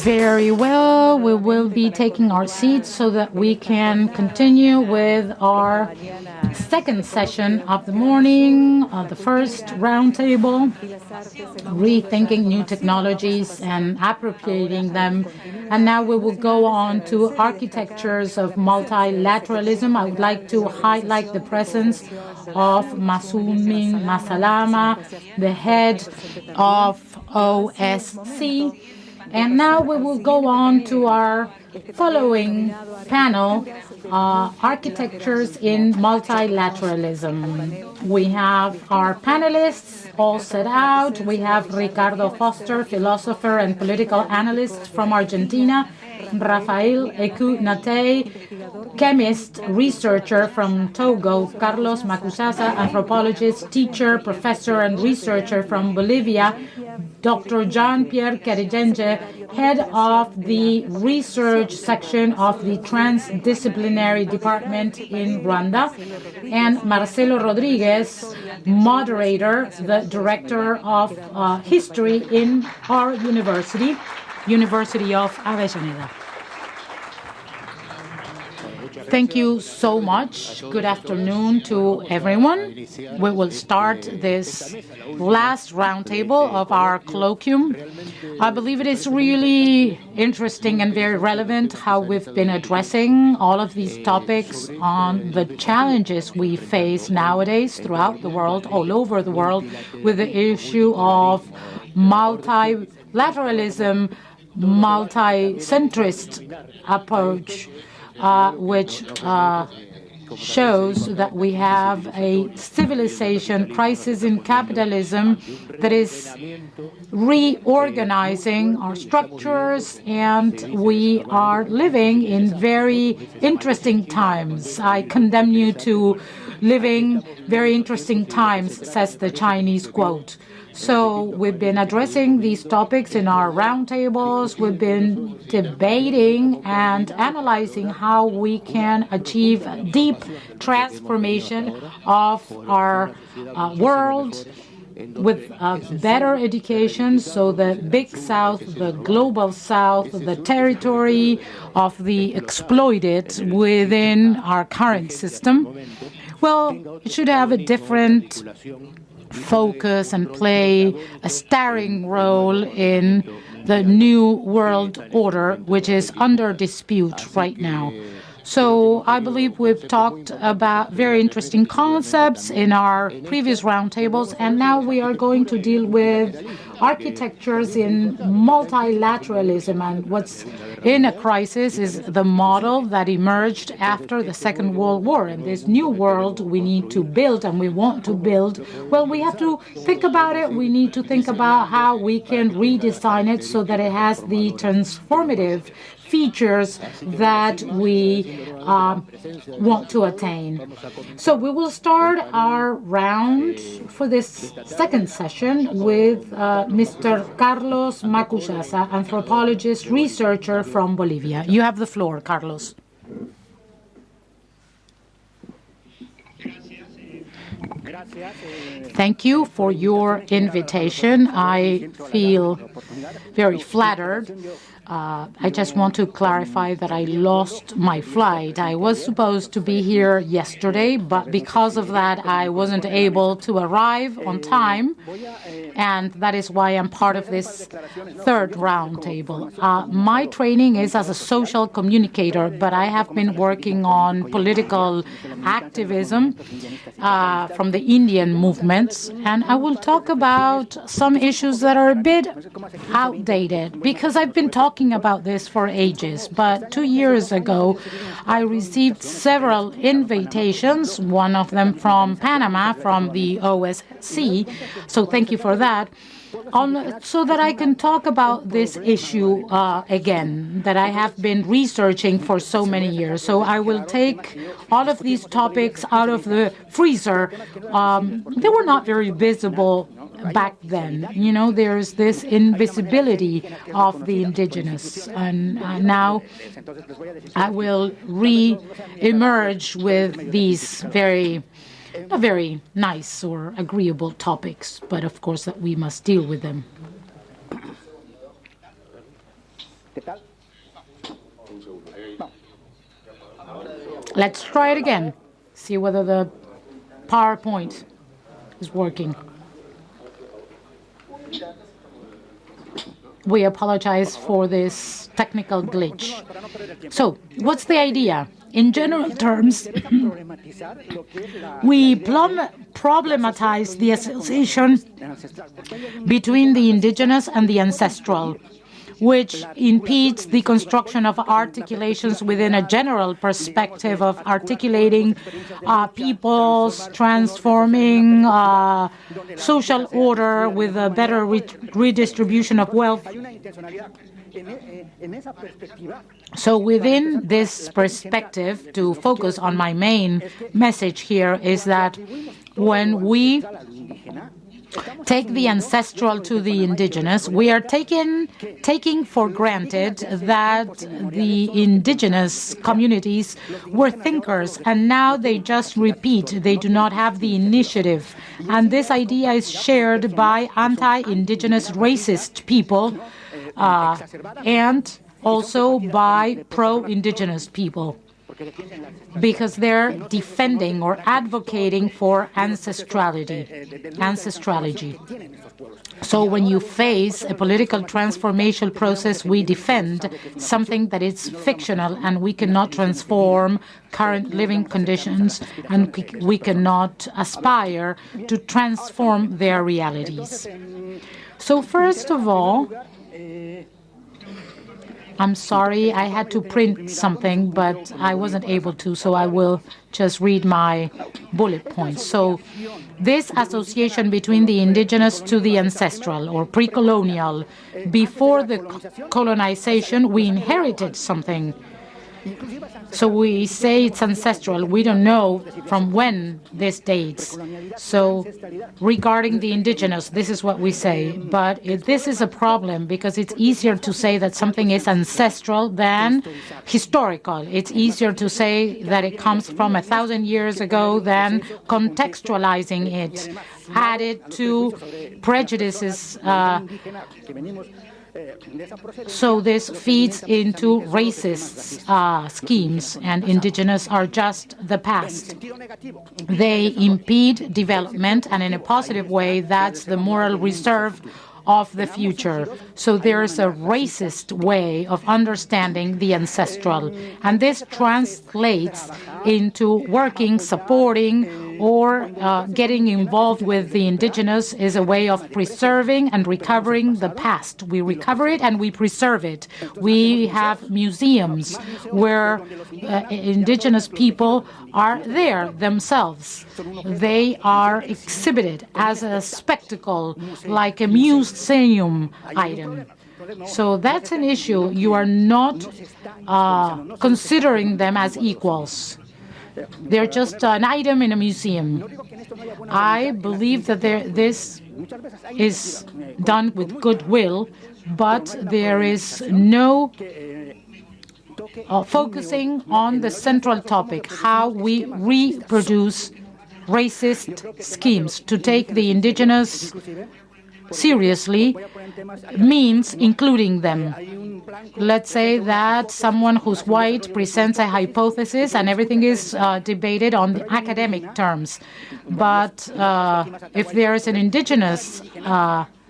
Very well. We will be taking our seats so that we can continue with our second session of the morning, the first roundtable, rethinking new technologies and appropriating them. And now we will go on to architectures of multilateralism. I would like to highlight the presence of Masumi Masalama, the head of OSC. And now we will go on to our following panel, Architectures in Multilateralism. We have our panelists all set out. We have Ricardo Forster, philosopher and political analyst from Argentina, Raphael Eklu-Natey, chemist, researcher from Togo, Carlos Macusaya, anthropologist, teacher, professor, and researcher from Bolivia, Dr. Jean-Pierre Kerijenge, head of the research section of the transdisciplinary department in Rwanda, and Marcelo Rodríguez, moderator, the director of history in our university, University of Avellaneda. Thank you so much. Good afternoon to everyone. We will start this last roundtable of our colloquium. I believe it is really interesting and very relevant how we've been addressing all of these topics on the challenges we face nowadays throughout the world, all over the world, with the issue of multilateralism, multi-centrist approach, which shows that we have a civilization crisis in capitalism that is reorganizing our structures, and we are living in very interesting times. I condemn you to living very interesting times, says the Chinese quote. So we've been addressing these topics in our roundtables. We've been debating and analyzing how we can achieve deep transformation of our world with better education, so the Big South, the Global South, the territory of the exploited within our current system, well, it should have a different focus and play a starring role in the new world order, which is under dispute right now. So I believe we've talked about very interesting concepts in our previous roundtables, and now we are going to deal with architectures in multilateralism. And what's in a crisis is the model that emerged after the Second World War. And this new world we need to build and we want to build, well, we have to think about it. We need to think about how we can redesign it so that it has the transformative features that we want to attain. So we will start our round for this second session with Mr. Carlos Macusaya, anthropologist, researcher from Bolivia. You have the floor, Carlos. Thank you for your invitation. I feel very flattered. I just want to clarify that I lost my flight. I was supposed to be here yesterday, but because of that, I wasn't able to arrive on time, and that is why I'm part of this third roundtable. My training is as a social communicator, but I have been working on political activism from the Indian movements, and I will talk about some issues that are a bit outdated, because I've been talking about this for ages. But 2 years ago, I received several invitations, one of them from Panama, from the OSC, so thank you for that, so that I can talk about this issue again, that I have been researching for so many years. So I will take all of these topics out of the freezer. They were not very visible back then. You know, there's this invisibility of the indigenous. And now I will re-emerge with these very nice or agreeable topics, but of course that we must deal with them. Let's try it again. See whether the PowerPoint is working. We apologize for this technical glitch. So, what's the idea? In general terms, we problematize the association between the indigenous and the ancestral, which impedes the construction of articulations within a general perspective of articulating peoples, transforming social order with a better redistribution of wealth. So within this perspective, to focus on my main message here is that when we take the ancestral to the indigenous, we are taking for granted that the indigenous communities were thinkers, and now they just repeat. They do not have the initiative. And this idea is shared by anti-indigenous racist people and also by pro-indigenous people, because they're defending or advocating for ancestrality. So when you face a political transformation process, we defend something that is fictional, and we cannot transform current living conditions, and we cannot aspire to transform their realities. So first of all, I'm sorry, I had to print something, but I wasn't able to, so I will just read my bullet points. So this association between the indigenous to the ancestral or pre-colonial, before the colonization, we inherited something. So we say it's ancestral. We don't know from when this dates. So regarding the indigenous, this is what we say. But this is a problem because it's easier to say that something is ancestral than historical. It's easier to say that it comes from 1,000 years ago than contextualizing it, added to prejudices. So this feeds into racist schemes, and indigenous are just the past. They impede development, and in a positive way, that's the moral reserve of the future. So there's a racist way of understanding the ancestral, and this translates into working, supporting, or getting involved with the indigenous is a way of preserving and recovering the past. We recover it and we preserve it. We have museums where indigenous people are there themselves. They are exhibited as a spectacle, like a museum item. So that's an issue. You are not considering them as equals. They're just an item in a museum. I believe that this is done with goodwill, but there is no focusing on the central topic, how we reproduce racist schemes. To take the indigenous seriously means including them. Let's say that someone who's white presents a hypothesis and everything is debated on the academic terms. But if there is an indigenous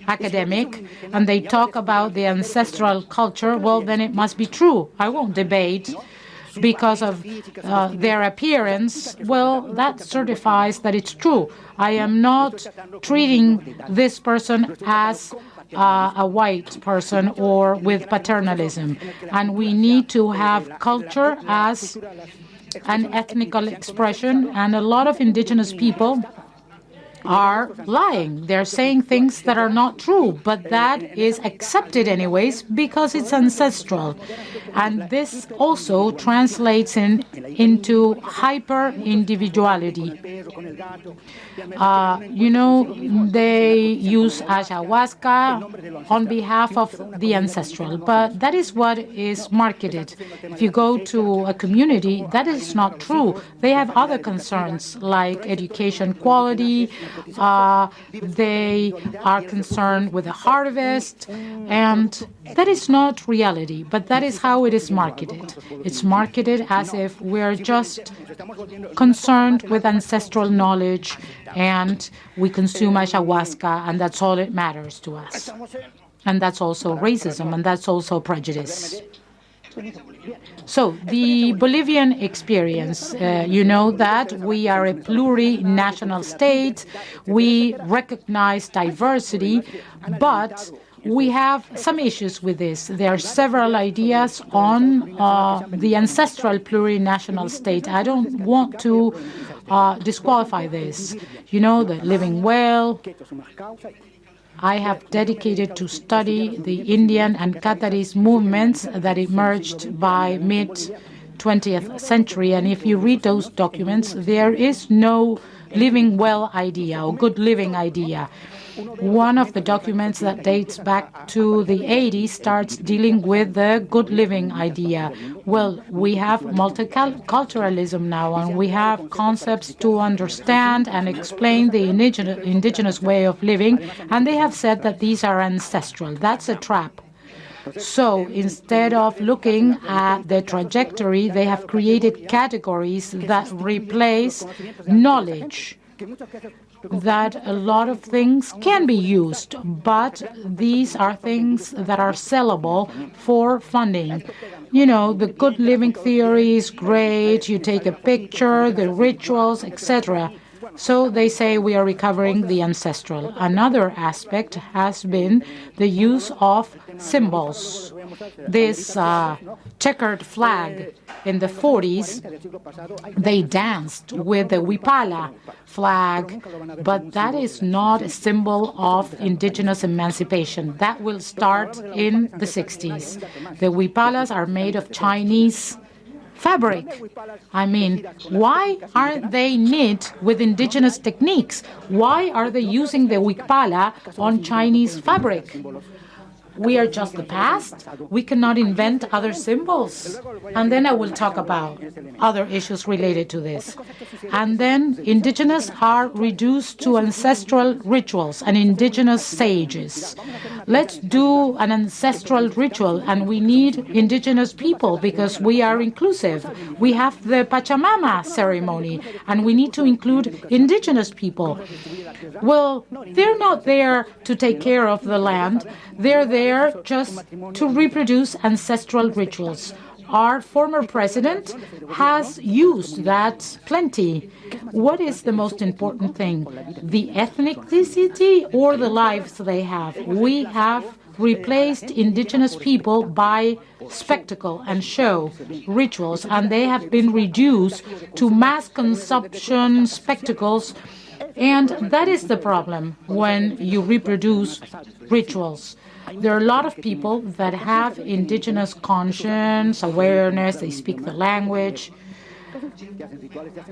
academic and they talk about the ancestral culture, well, then it must be true. I won't debate because of their appearance. Well, that certifies that it's true. I am not treating this person as a white person or with paternalism. And we need to have culture as an ethnical expression, and a lot of indigenous people are lying. They're saying things that are not true, but that is accepted anyways because it's ancestral. And this also translates into hyper-individuality. They use ayahuasca on behalf of the ancestral, but that is what is marketed. If you go to a community, that is not true. They have other concerns like education quality, They are concerned with the harvest, and that is not reality, but that is how it is marketed. It's marketed as if we're just concerned with ancestral knowledge and we consume ayahuasca, and that's all it matters to us. And that's also racism, and that's also prejudice. So the Bolivian experience, you know that we are a plurinational state. We recognize diversity, but we have some issues with this. There are several ideas on the ancestral plurinational state. I don't want to disqualify this. You know, the living well. I have dedicated to study the Indian and Qataris movements that emerged by mid-20th century. And if you read those documents, there is no living well idea or good living idea. One of the documents that dates back to the 80s starts dealing with the good living idea. Well, we have multiculturalism now, and we have concepts to understand and explain the indigenous way of living, and they have said that these are ancestral. That's a trap. So instead of looking at the trajectory, they have created categories that replace knowledge, that a lot of things can be used, but these are things that are sellable for funding. You know, the good living theory is great, you take a picture, the rituals, etc. So they say we are recovering the ancestral. Another aspect has been the use of symbols. This checkered flag in the 40s, they danced with the Huipala flag, but that is not a symbol of indigenous emancipation. That will start in the 60s. The Huipalas are made of Chinese fabric. I mean, why aren't they knit with indigenous techniques? Why are they using the Huipala on Chinese fabric? We are just the past. We cannot invent other symbols. And then I will talk about other issues related to this. And then indigenous are reduced to ancestral rituals and indigenous sages. Let's do an ancestral ritual, and we need indigenous people because we are inclusive. We have the Pachamama ceremony, and we need to include indigenous people. Well, they're not there to take care of the land. They're there just to reproduce ancestral rituals. Our former president has used that plenty. What is the most important thing? The ethnicity or the lives they have? We have replaced indigenous people by spectacle and show, rituals, and they have been reduced to mass consumption spectacles. And that is the problem when you reproduce rituals. There are a lot of people that have indigenous conscience, awareness, they speak the language,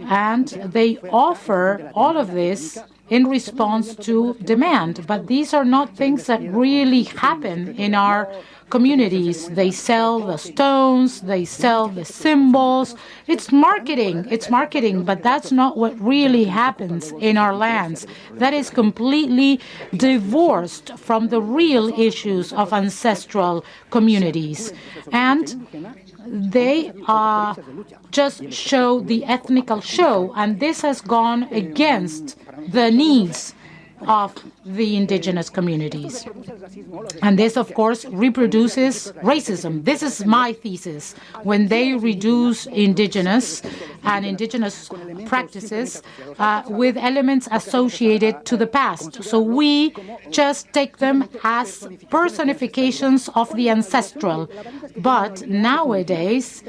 and they offer all of this in response to demand. But these are not things that really happen in our communities. They sell the stones, they sell the symbols. It's marketing, but that's not what really happens in our lands. That is completely divorced from the real issues of ancestral communities. And they just show the ethnical show, and this has gone against the needs of the indigenous communities. And this, of course, reproduces racism. This is my thesis. When they reduce indigenous and indigenous practices with elements associated to the past. So we just take them as personifications of the ancestral. But nowadays,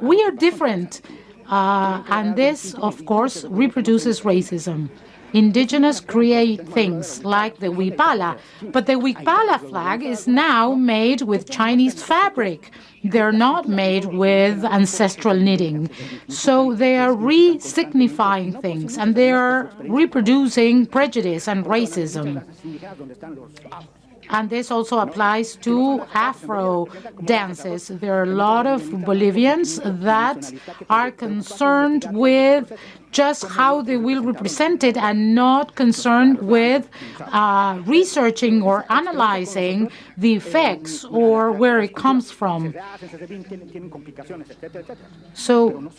we are different. And this, of course, reproduces racism. Indigenous create things like the Huipala, but the Huipala flag is now made with Chinese fabric. They're not made with ancestral knitting. So they are re-signifying things, and they are reproducing prejudice and racism. And this also applies to Afro dances. There are a lot of Bolivians that are concerned with just how they will represent it and not concerned with researching or analyzing the effects or where it comes from. So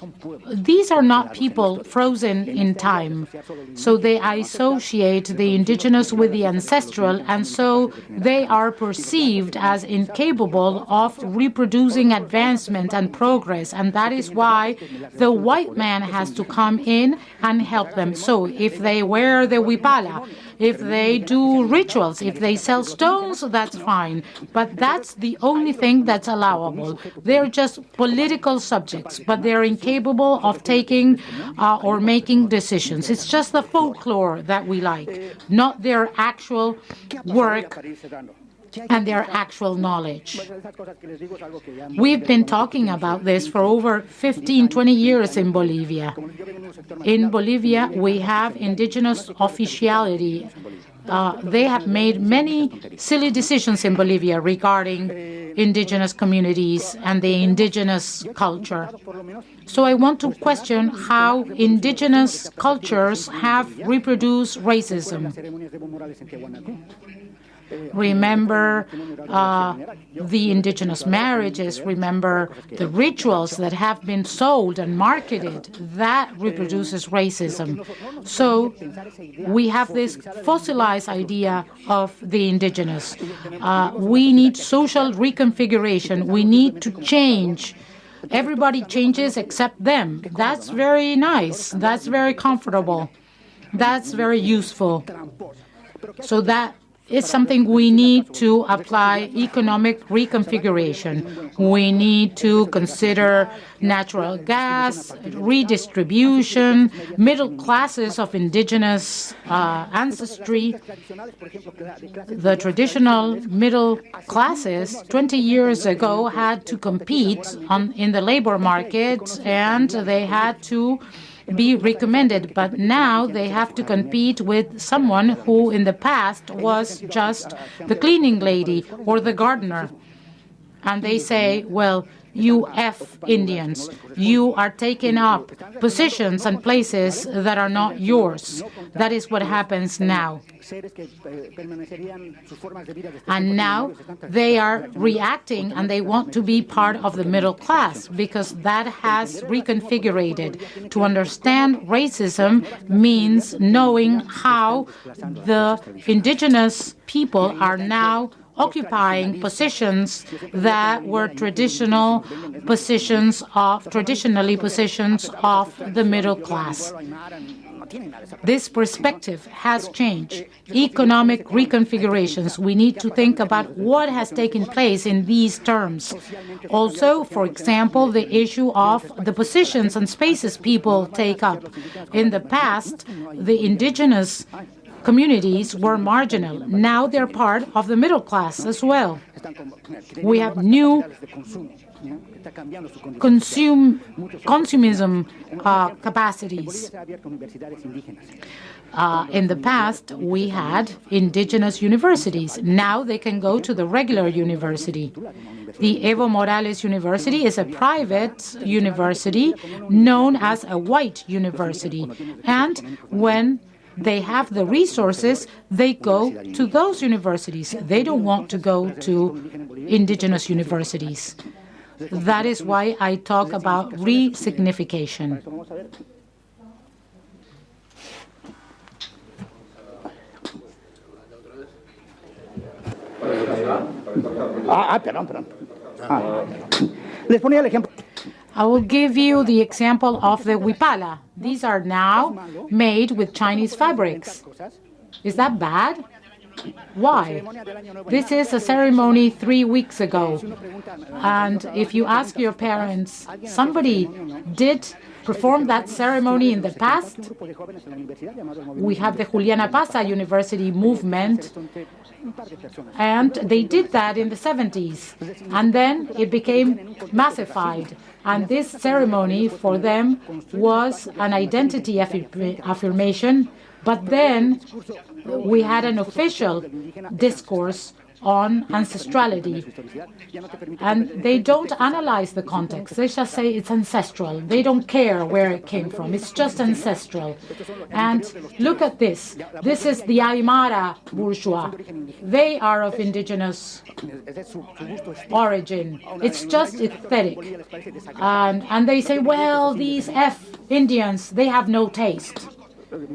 these are not people frozen in time. So they associate the indigenous with the ancestral, and so they are perceived as incapable of reproducing advancement and progress. And that is why the white man has to come in and help them. So if they wear the huipala, if they do rituals, if they sell stones, that's fine. But that's the only thing that's allowable. They're just political subjects, but they're incapable of taking or making decisions. It's just the folklore that we like, not their actual work and their actual knowledge. We've been talking about this for over 15, 20 years in Bolivia. In Bolivia, we have indigenous officiality. They have made many silly decisions in Bolivia regarding indigenous communities and the indigenous culture. So I want to question how indigenous cultures have reproduced racism. Remember the indigenous marriages, remember the rituals that have been sold and marketed. That reproduces racism. So we have this fossilized idea of the indigenous. We need social reconfiguration. We need to change. Everybody changes except them. That's very nice. That's very comfortable. That's very useful. So that it's something we need to apply economic reconfiguration. We need to consider natural gas, redistribution, middle classes of indigenous ancestry. The traditional middle classes 20 years ago had to compete in the labor market, and they had to be recommended, but now they have to compete with someone who in the past was just the cleaning lady or the gardener. And they say, well, you F Indians, you are taking up positions and places that are not yours. That is what happens now. And now they are reacting and they want to be part of the middle class because that has reconfigured. To understand racism means knowing how the indigenous people are now occupying positions that were traditionally positions of the middle class. This perspective has changed. Economic reconfigurations. We need to think about what has taken place in these terms. Also, for example, the issue of the positions and spaces people take up. In the past, the indigenous communities were marginal. Now they're part of the middle class as well. We have new consumism capacities. In the past, we had indigenous universities. Now they can go to the regular university. The Evo Morales University is a private university known as a white university. And when they have the resources, they go to those universities. They don't want to go to indigenous universities. That is why I talk about resignification. I will give you the example of the huipala. These are now made with Chinese fabrics. Is that bad? Why? This is a ceremony 3 weeks ago. And if you ask your parents, somebody did perform that ceremony in the past? We have the Juliana Pasa University movement, and they did that in the 70s. And then it became massified. And this ceremony for them was an identity affirmation. But then we had an official discourse on ancestrality. And they don't analyze the context. They just say it's ancestral. They don't care where it came from. It's just ancestral. And look at this. This is the Aymara bourgeois. They are of indigenous origin. It's just aesthetic. And they say, well, these Indians, they have no taste.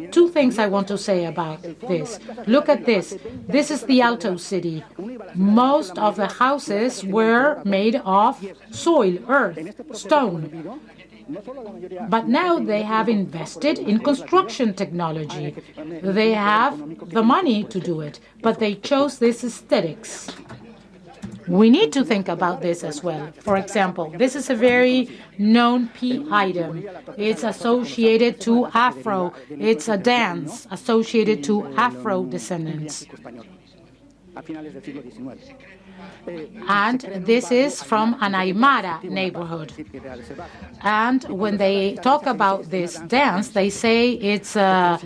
Two things I want to say about this. Look at this. This is the Alto City. Most of the houses were made of soil, earth, stone. But now they have invested in construction technology. They have the money to do it, but they chose this aesthetics. We need to think about this as well. For example, this is a very known P item. It's associated to Afro. It's a dance associated to Afro descendants. And this is from an Aymara neighborhood. And when they talk about this dance, they say it's a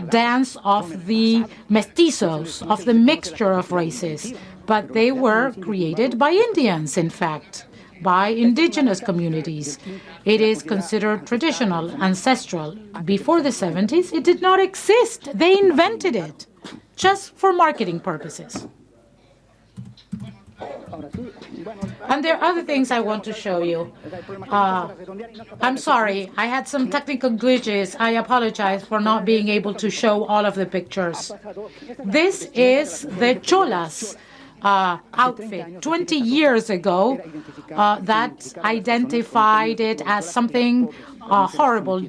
dance of the mestizos, of the mixture of races. But they were created by Indians, in fact, by indigenous communities. It is considered traditional, ancestral. Before the 70s, it did not exist. They invented it just for marketing purposes. And there are other things I want to show you. I'm sorry, I had some technical glitches. I apologize for not being able to show all of the pictures. This is the Cholas outfit 20 years ago that identified it as something horrible.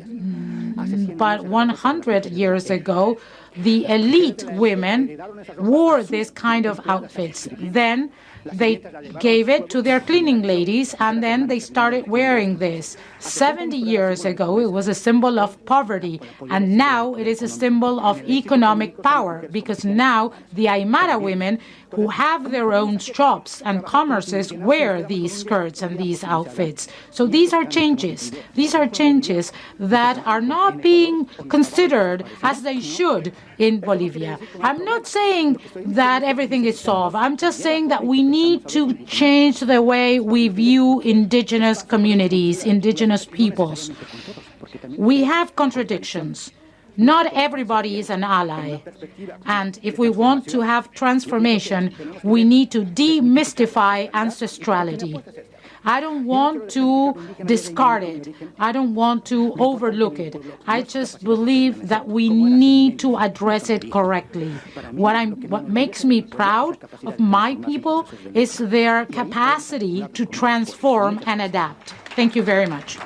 But 100 years ago, the elite women wore this kind of outfits. Then they gave it to their cleaning ladies, and then they started wearing this. 70 years ago, it was a symbol of poverty, and now it is a symbol of economic power, because now the Aymara women who have their own shops and commerces wear these skirts and these outfits. So these are changes. These are changes that are not being considered as they should in Bolivia. I'm not saying that everything is solved. I'm just saying that we need to change the way we view indigenous communities, indigenous peoples. We have contradictions. Not everybody is an ally. And if we want to have transformation, we need to demystify ancestrality. I don't want to discard it. I don't want to overlook it. I just believe that we need to address it correctly. What makes me proud of my people is their capacity to transform and adapt. Thank you very much.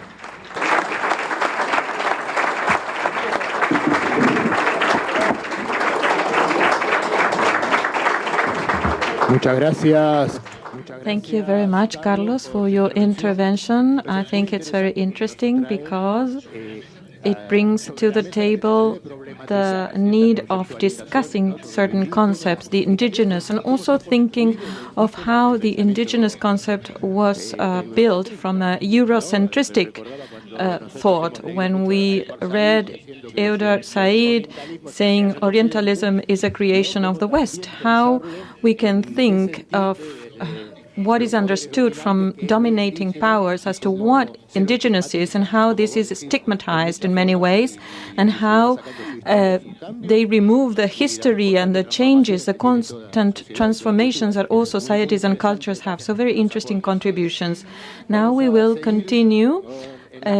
Muchas gracias. Thank you very much, Carlos, for your intervention. I think it's very interesting because it brings to the table the need of discussing certain concepts, the indigenous, and also thinking of how the indigenous concept was built from a Eurocentristic thought. When we read Eudar Said saying Orientalism is a creation of the West, how we can think of what is understood from dominating powers as to what indigenous is and how this is stigmatized in many ways, and how they remove the history and the changes, the constant transformations that all societies and cultures have. So very interesting contributions. Now we will continue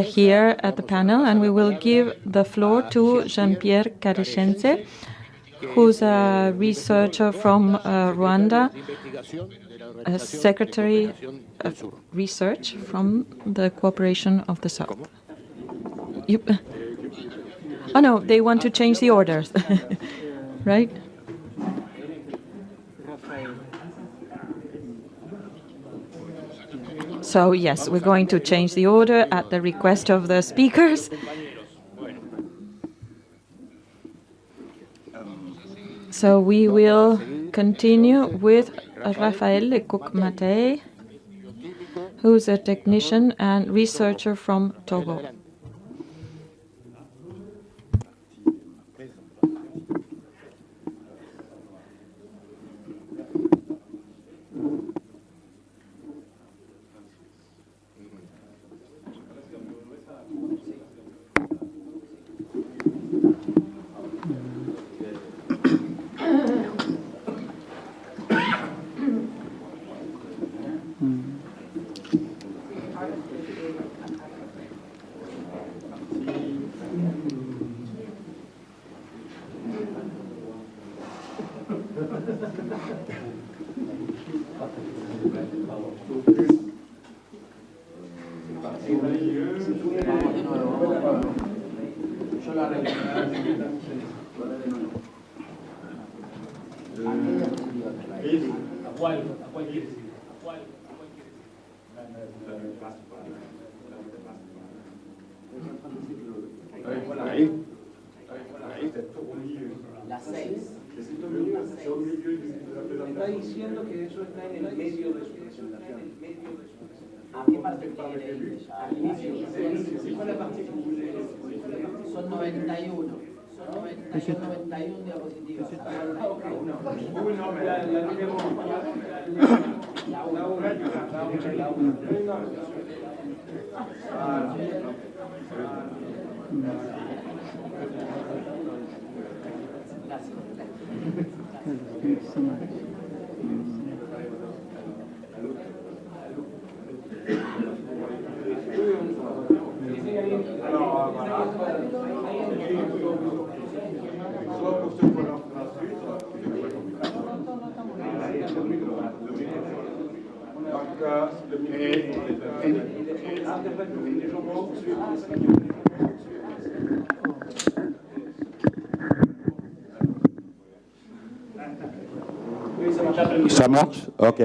here at the panel, and we will give the floor to Jean-Pierre Carescense, who's a researcher from Rwanda, a Secretary of Research from the Cooperation of the South. Oh no, they want to change the orders, right? So yes, we're going to change the order at the request of the speakers. So we will continue with Raphael Eklu-Natey, who's a technician and researcher from Togo. La 6. Está diciendo que eso está en el medio de su presentación. ¿A qué parte quiere ir? Al inicio. Son 91. Son 91 diapositivas. Ça marche? OK.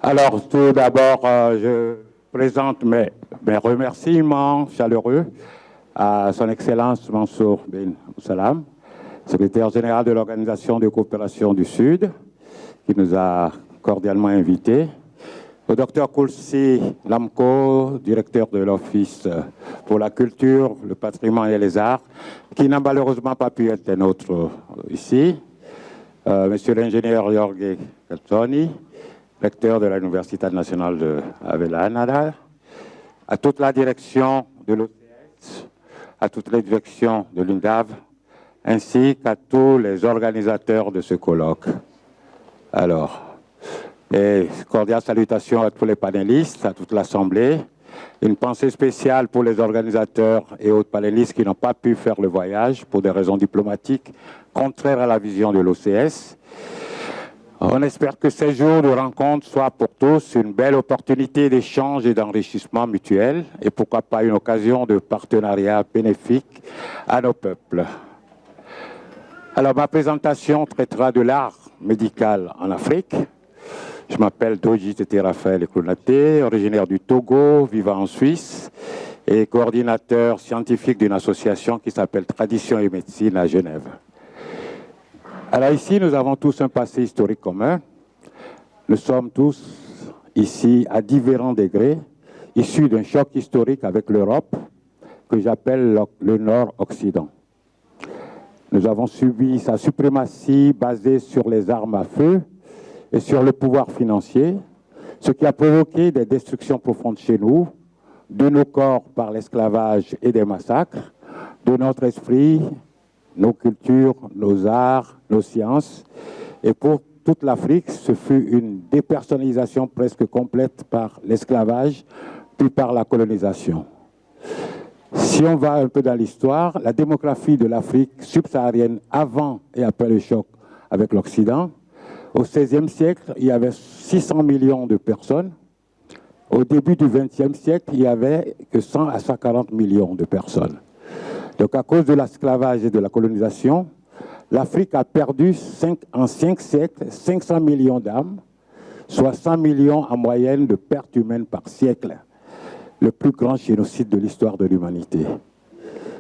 Alors, tout d'abord, je présente mes remerciements chaleureux à son Excellence Mansour bin Salam, secrétaire général de l'Organisation de coopération du Sud, qui nous a cordialement invités, au docteur Koulsi Lamko, directeur de l'Office pour la culture, le patrimoine et les arts, qui n'a malheureusement pas pu être nôtre ici, monsieur l'ingénieur Jorge Calzoni, recteur de l'Université nationale de Avellaneda, à toute la direction de l'OCS, à toute la direction de l'UNDAV, ainsi qu'à tous les organisateurs de ce colloque. Alors, et cordiales salutations à tous les panélistes, à toute l'Assemblée. Une pensée spéciale pour les organisateurs et autres panélistes qui n'ont pas pu faire le voyage pour des raisons diplomatiques contraires à la vision de l'OCS. On espère que ces jours de rencontre soient pour tous une belle opportunité d'échange et d'enrichissement mutuel et pourquoi pas une occasion de partenariat bénéfique à nos peuples. Alors, ma présentation traitera de l'art médical en Afrique. Je m'appelle Raphael Eklu-Natey, originaire du Togo, vivant en Suisse et coordinateur scientifique d'une association qui s'appelle Tradition et Médecine à Genève. Alors ici, nous avons tous un passé historique commun. Nous sommes tous ici à différents degrés, issus d'un choc historique avec l'Europe que j'appelle le Nord-Occident. Nous avons subi sa suprématie basée sur les armes à feu et sur le pouvoir financier, ce qui a provoqué des destructions profondes chez nous, de nos corps par l'esclavage et des massacres, de notre esprit, nos cultures, nos arts, nos sciences. Et pour toute l'Afrique, ce fut une dépersonnalisation presque complète par l'esclavage, puis par la colonisation. Si on va un peu dans l'histoire, la démographie de l'Afrique subsaharienne avant et après le choc avec l'Occident, au XVIe siècle, il y avait 600 millions de personnes. Au début du XXe siècle, il n'y avait que 100 à 140 millions de personnes. Donc à cause de l'esclavage et de la colonisation, l'Afrique a perdu en 5 siècles 500 millions d'âmes, soit 100 millions en moyenne de pertes humaines par siècle. Le plus grand génocide de l'histoire de l'humanité.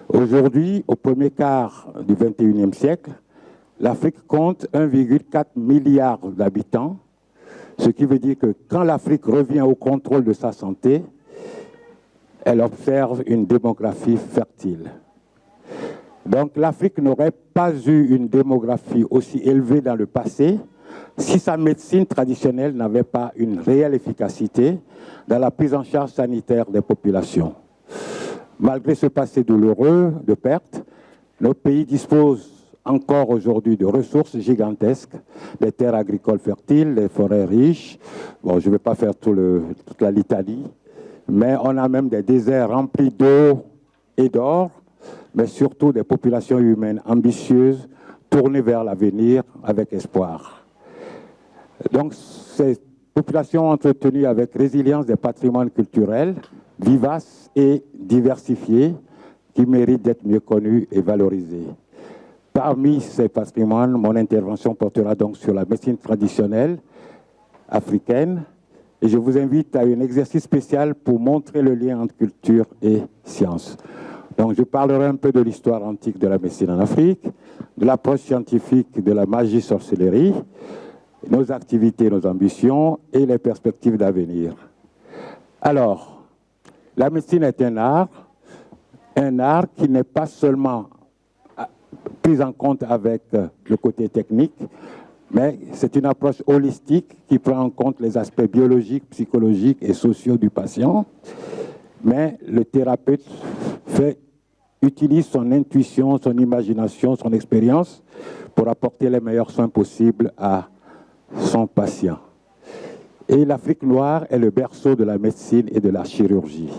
Aujourd'hui, au premier quart du XXIe siècle, l'Afrique compte 1,4 milliard d'habitants, ce qui veut dire que quand l'Afrique revient au contrôle de sa santé, elle observe une démographie fertile. Donc l'Afrique n'aurait pas eu une démographie aussi élevée dans le passé si sa médecine traditionnelle n'avait pas une réelle efficacité dans la prise en charge sanitaire des populations. Malgré ce passé douloureux de pertes, nos pays disposent encore aujourd'hui de ressources gigantesques, des terres agricoles fertiles, des forêts riches. Bon, je ne vais pas faire toute la litanie, mais on a même des déserts remplis d'eau et d'or, mais surtout des populations humaines ambitieuses, tournées vers l'avenir avec espoir. Donc, ces Population entretenue avec résilience des patrimoines culturels, vivaces et diversifiés, qui méritent d'être mieux connus et valorisés. Parmi ces patrimoines, mon intervention portera donc sur la médecine traditionnelle africaine, et je vous invite à un exercice spécial pour montrer le lien entre culture et science. Donc je parlerai un peu de l'histoire antique de la médecine en Afrique, de l'approche scientifique de la magie-sorcellerie, nos activités, nos ambitions et les perspectives d'avenir. Alors, la médecine est un art qui n'est pas seulement pris en compte avec le côté technique, mais c'est une approche holistique qui prend en compte les aspects biologiques, psychologiques et sociaux du patient, mais le thérapeute utilise son intuition, son imagination, son expérience pour apporter les meilleurs soins possibles à son patient. Et l'Afrique noire est le berceau de la médecine et de la chirurgie.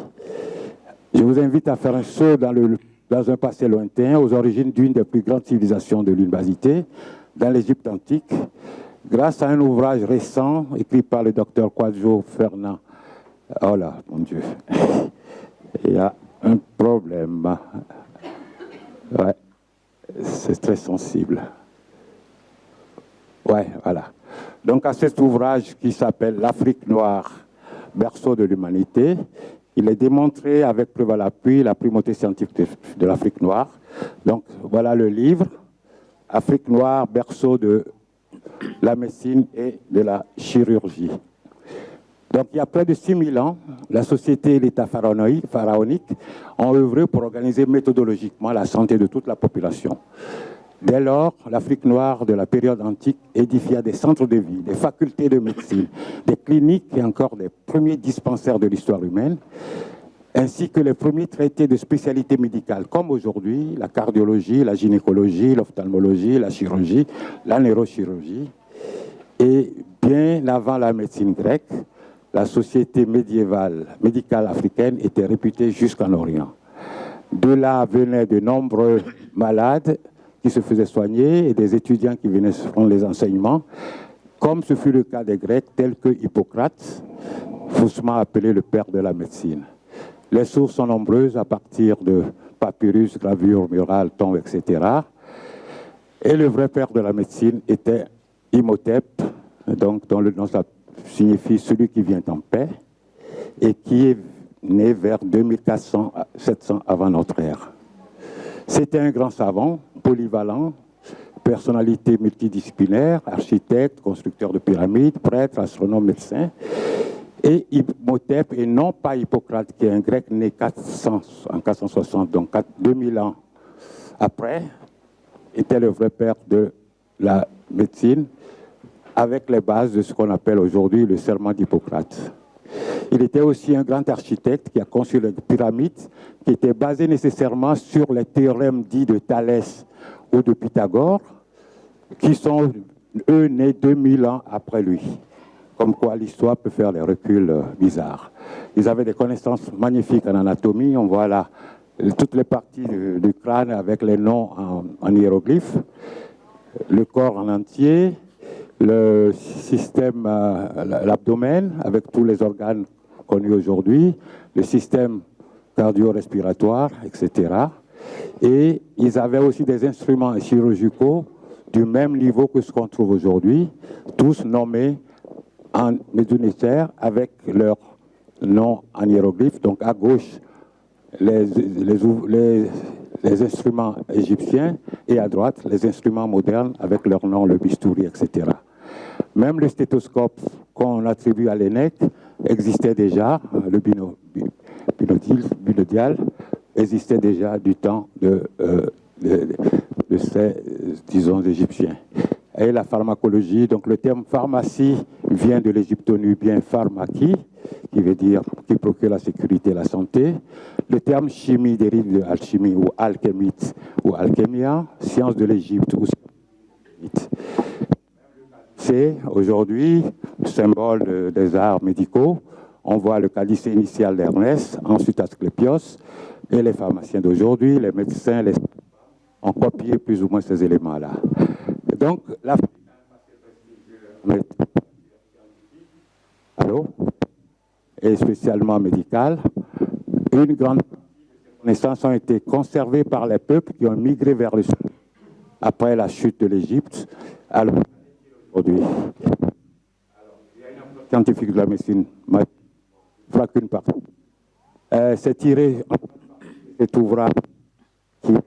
Je vous invite à faire un saut dans un passé lointain, aux origines d'une des plus grandes civilisations de l'humanité, dans l'Égypte antique, grâce à un ouvrage récent écrit par le docteur Kwadjo Fernand. Oh là, mon Dieu, il y a un problème. Ouais, c'est très sensible. Ouais, voilà. Donc à cet ouvrage qui s'appelle L'Afrique noire, berceau de l'humanité, il est démontré avec preuve à l'appui la primauté scientifique de l'Afrique noire. Donc voilà le livre, Afrique noire, berceau de la médecine et de la chirurgie. Donc il y a près de 6000 ans, la société et l'État pharaonique ont œuvré pour organiser méthodologiquement la santé de toute la population. Dès lors, l'Afrique noire de la période antique édifia des centres de vie, des facultés de médecine, des cliniques et encore des premiers dispensaires de l'histoire humaine, ainsi que les premiers traités de spécialités médicales, comme aujourd'hui la cardiologie, la gynécologie, l'ophtalmologie, la chirurgie, la neurochirurgie. Et bien avant la médecine grecque, la société médiévale, médicale africaine était réputée jusqu'en Orient. De là venaient de nombreux malades qui se faisaient soigner et des étudiants qui venaient prendre les enseignements, comme ce fut le cas des Grecs, tels que Hippocrate, faussement appelé le père de la médecine. Les sources sont nombreuses à partir de papyrus, gravures, murales, tombes, etc. Et le vrai père de la médecine était Imhotep, donc dont le nom signifie celui qui vient en paix, et qui est né vers 2400 à 700 avant notre ère. C'était un grand savant, polyvalent, personnalité multidisciplinaire, architecte, constructeur de pyramides, prêtre, astronome, médecin. Et Imhotep, et non pas Hippocrate, qui est un grec né en 460, donc 2000 ans après, était le vrai père de la médecine, avec les bases de ce qu'on appelle aujourd'hui le serment d'Hippocrate. Il était aussi un grand architecte qui a conçu les pyramides, qui étaient basées nécessairement sur les théorèmes dits de Thalès ou de Pythagore, qui sont, eux, nés 2000 ans après lui. Comme quoi l'histoire peut faire des reculs bizarres. Ils avaient des connaissances magnifiques en anatomie. On voit là toutes les parties du crâne avec les noms en hiéroglyphes, le corps en entier, le système, l'abdomen, avec tous les organes connus aujourd'hui, le système cardio-respiratoire, etc. Et ils avaient aussi des instruments chirurgicaux du même niveau que ce qu'on trouve aujourd'hui, tous nommés en médunitaire avec leur nom en hiéroglyphe. Donc à gauche, les instruments égyptiens et à droite, les instruments modernes avec leur nom, le bistouri, etc. Même le stéthoscope qu'on attribue à l'ENEC existait déjà, le binaudial existait déjà du temps de ces, disons, Égyptiens. Et la pharmacologie, donc le terme pharmacie vient de l'égypto-nubien pharmaki, qui veut dire qui procure la sécurité et la santé. Le terme chimie dérive de alchimie ou alchémite ou alchémia, science de l'Égypte ou c'est aujourd'hui symbole des arts médicaux. On voit le calycée initial d'Hermès, ensuite Asclépios, et les pharmaciens d'aujourd'hui, les médecins, ont copié plus ou moins ces éléments-là. Donc, l'Afrique allô, et spécialement médicales. Une grande connaissances ont été conservées par les peuples qui ont migré vers le sud après la chute de l'Égypte. Alors, aujourd'hui, il y a une approche scientifique de la médecine, je ne ferai qu'une partie. C'est tiré de cet ouvrage qui est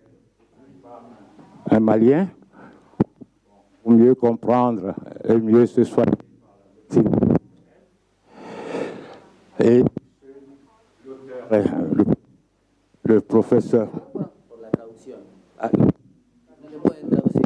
un Malien, pour mieux comprendre et mieux se soigner. Et le professeur. Por la traducción. No se puede traducir.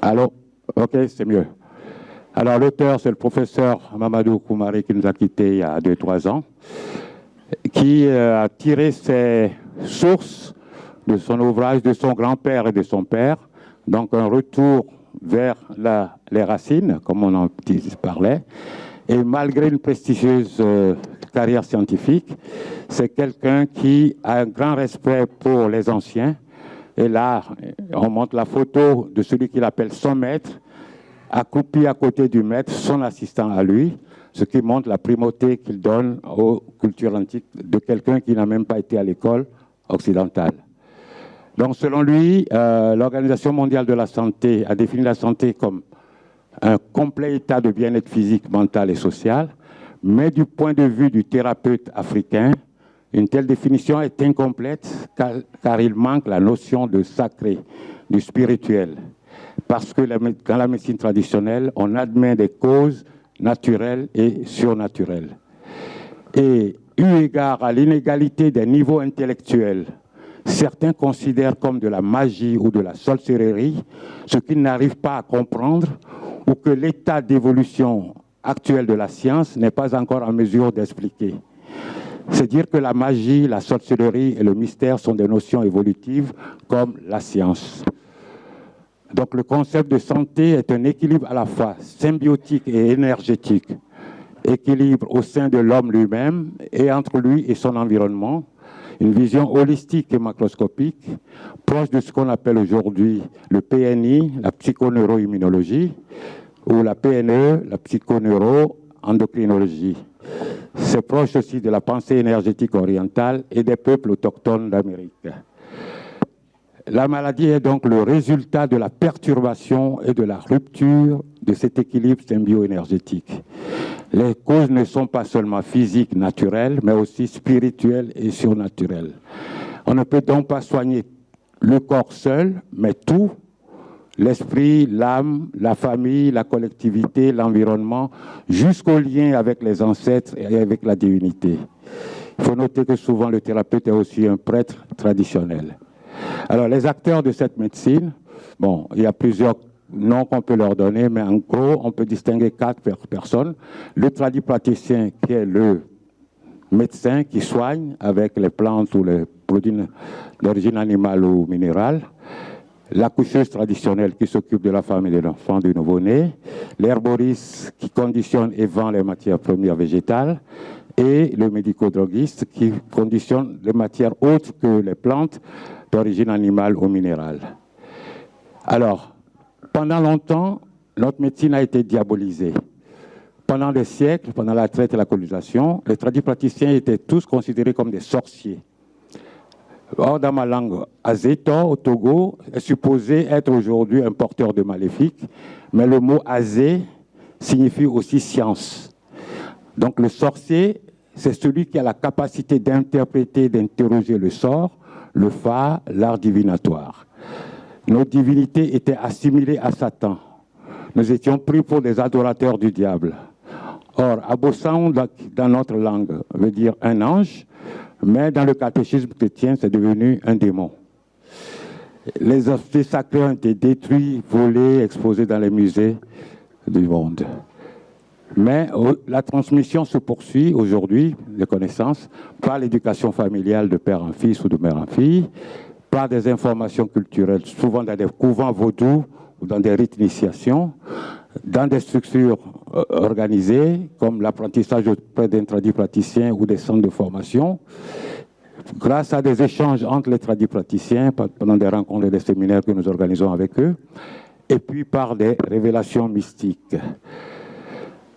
Allô? Ok, c'est mieux. Alors, l'auteur, c'est le professeur Mamadou Koumaré qui nous a quittés il y a 2-3 ans, qui a tiré ses sources de son ouvrage, de son grand-père et de son père, donc un retour vers les racines, comme on en parlait. Et malgré une prestigieuse carrière scientifique, c'est quelqu'un qui a un grand respect pour les anciens. Et là, on montre la photo de celui qu'il appelle son maître, accroupi à côté du maître, son assistant à lui, ce qui montre la primauté qu'il donne aux cultures antiques de quelqu'un qui n'a même pas été à l'école occidentale. Donc, selon lui, l'Organisation mondiale de la santé a défini la santé comme un complet état de bien-être physique, mental et social, mais du point de vue du thérapeute africain, une telle définition est incomplète car il manque la notion de sacré, du spirituel. Parce que dans la médecine traditionnelle, on admet des causes naturelles et surnaturelles. Et eu égard à l'inégalité des niveaux intellectuels, certains considèrent comme de la magie ou de la sorcellerie ce qu'ils n'arrivent pas à comprendre ou que l'état d'évolution actuel de la science n'est pas encore en mesure d'expliquer. C'est dire que la magie, la sorcellerie et le mystère sont des notions évolutives comme la science. Donc le concept de santé est un équilibre à la fois symbiotique et énergétique. Équilibre au sein de l'homme lui-même et entre lui et son environnement. Une vision holistique et macroscopique, proche de ce qu'on appelle aujourd'hui le PNI, la psychoneuroimmunologie, ou la PNE, la psychoneuroendocrinologie. C'est proche aussi de la pensée énergétique orientale et des peuples autochtones d'Amérique. La maladie est donc le résultat de la perturbation et de la rupture de cet équilibre symbio-énergétique. Les causes ne sont pas seulement physiques, naturelles, mais aussi spirituelles et surnaturelles. On ne peut donc pas soigner le corps seul, mais tout, l'esprit, l'âme, la famille, la collectivité, l'environnement, jusqu'au lien avec les ancêtres et avec la divinité. Il faut noter que souvent le thérapeute est aussi un prêtre traditionnel. Alors, les acteurs de cette médecine, bon, il y a plusieurs noms qu'on peut leur donner, mais en gros, on peut distinguer 4 personnes. Le tradipraticien, qui est le médecin qui soigne avec les plantes ou les produits d'origine animale ou minérale. L'accoucheuse traditionnelle qui s'occupe de la femme et de l'enfant du nouveau-né. L'herboriste qui conditionne et vend les matières premières végétales. Et le médico-droguiste qui conditionne les matières autres que les plantes d'origine animale ou minérale. Alors, pendant longtemps, notre médecine a été diabolisée. Pendant des siècles, pendant la traite et la colonisation, les tradipraticiens étaient tous considérés comme des sorciers. Or, dans ma langue, Azéto, au Togo, est supposé être aujourd'hui un porteur de maléfiques, mais le mot Azé signifie aussi science. Donc le sorcier, c'est celui qui a la capacité d'interpréter, d'interroger le sort, le fa, l'art divinatoire. Nos divinités étaient assimilées à Satan. Nous étions pris pour des adorateurs du diable. Or, Abossan, dans notre langue, veut dire un ange, mais dans le catéchisme chrétien, c'est devenu un démon. Les objets sacrés ont été détruits, volés, exposés dans les musées du monde. Mais la transmission se poursuit aujourd'hui, les connaissances, par l'éducation familiale de père en fils ou de mère en fille, par des informations culturelles, souvent dans des couvents vaudous dans des rites d'initiation, dans des structures organisées, comme l'apprentissage auprès d'un tradipraticien ou des centres de formation, grâce à des échanges entre les tradipraticiens, pendant des rencontres et des séminaires que nous organisons avec eux, et puis par des révélations mystiques.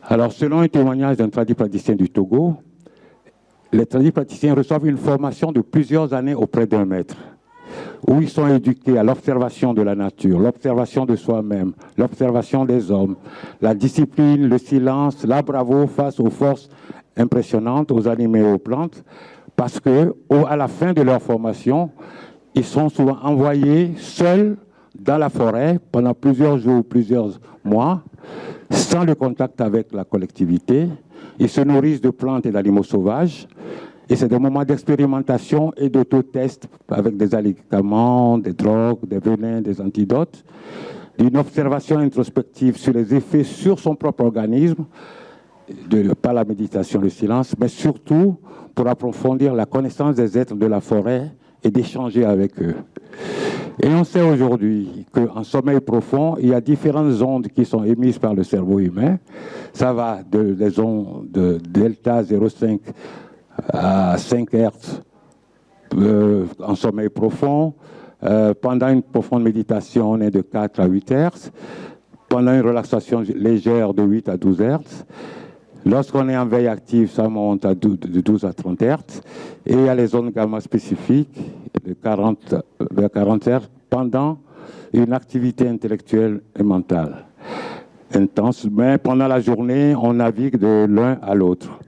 Alors, selon un témoignage d'un tradipraticien du Togo, les tradipraticiens reçoivent une formation de plusieurs années auprès d'un maître, où ils sont éduqués à l'observation de la nature, l'observation de soi-même, l'observation des hommes, la discipline, le silence, la bravoure face aux forces impressionnantes, aux animaux et aux plantes, parce que, à la fin de leur formation, ils sont souvent envoyés seuls dans la forêt pendant plusieurs jours, plusieurs mois, sans le contact avec la collectivité. Ils se nourrissent de plantes et d'animaux sauvages. Et c'est des moments d'expérimentation et d'autotest avec des médicaments, des drogues, des venins, des antidotes, une observation introspective sur les effets sur son propre organisme, par la méditation, le silence, mais surtout pour approfondir la connaissance des êtres de la forêt et d'échanger avec eux. Et on sait aujourd'hui qu'en sommeil profond, il y a différentes ondes qui sont émises par le cerveau humain. Ça va des ondes de delta 0,5 à 5 Hertz en sommeil profond. Pendant une profonde méditation, on est de 4 à 8 Hertz. Pendant une relaxation légère, de 8 à 12 Hertz. Lorsqu'on est en veille active, ça monte de 12 à 30 Hertz. Et il y a les ondes gamma spécifiques de 40 Hertz pendant une activité intellectuelle et mentale intense. Mais pendant la journée, on navigue de l'un à l'autre.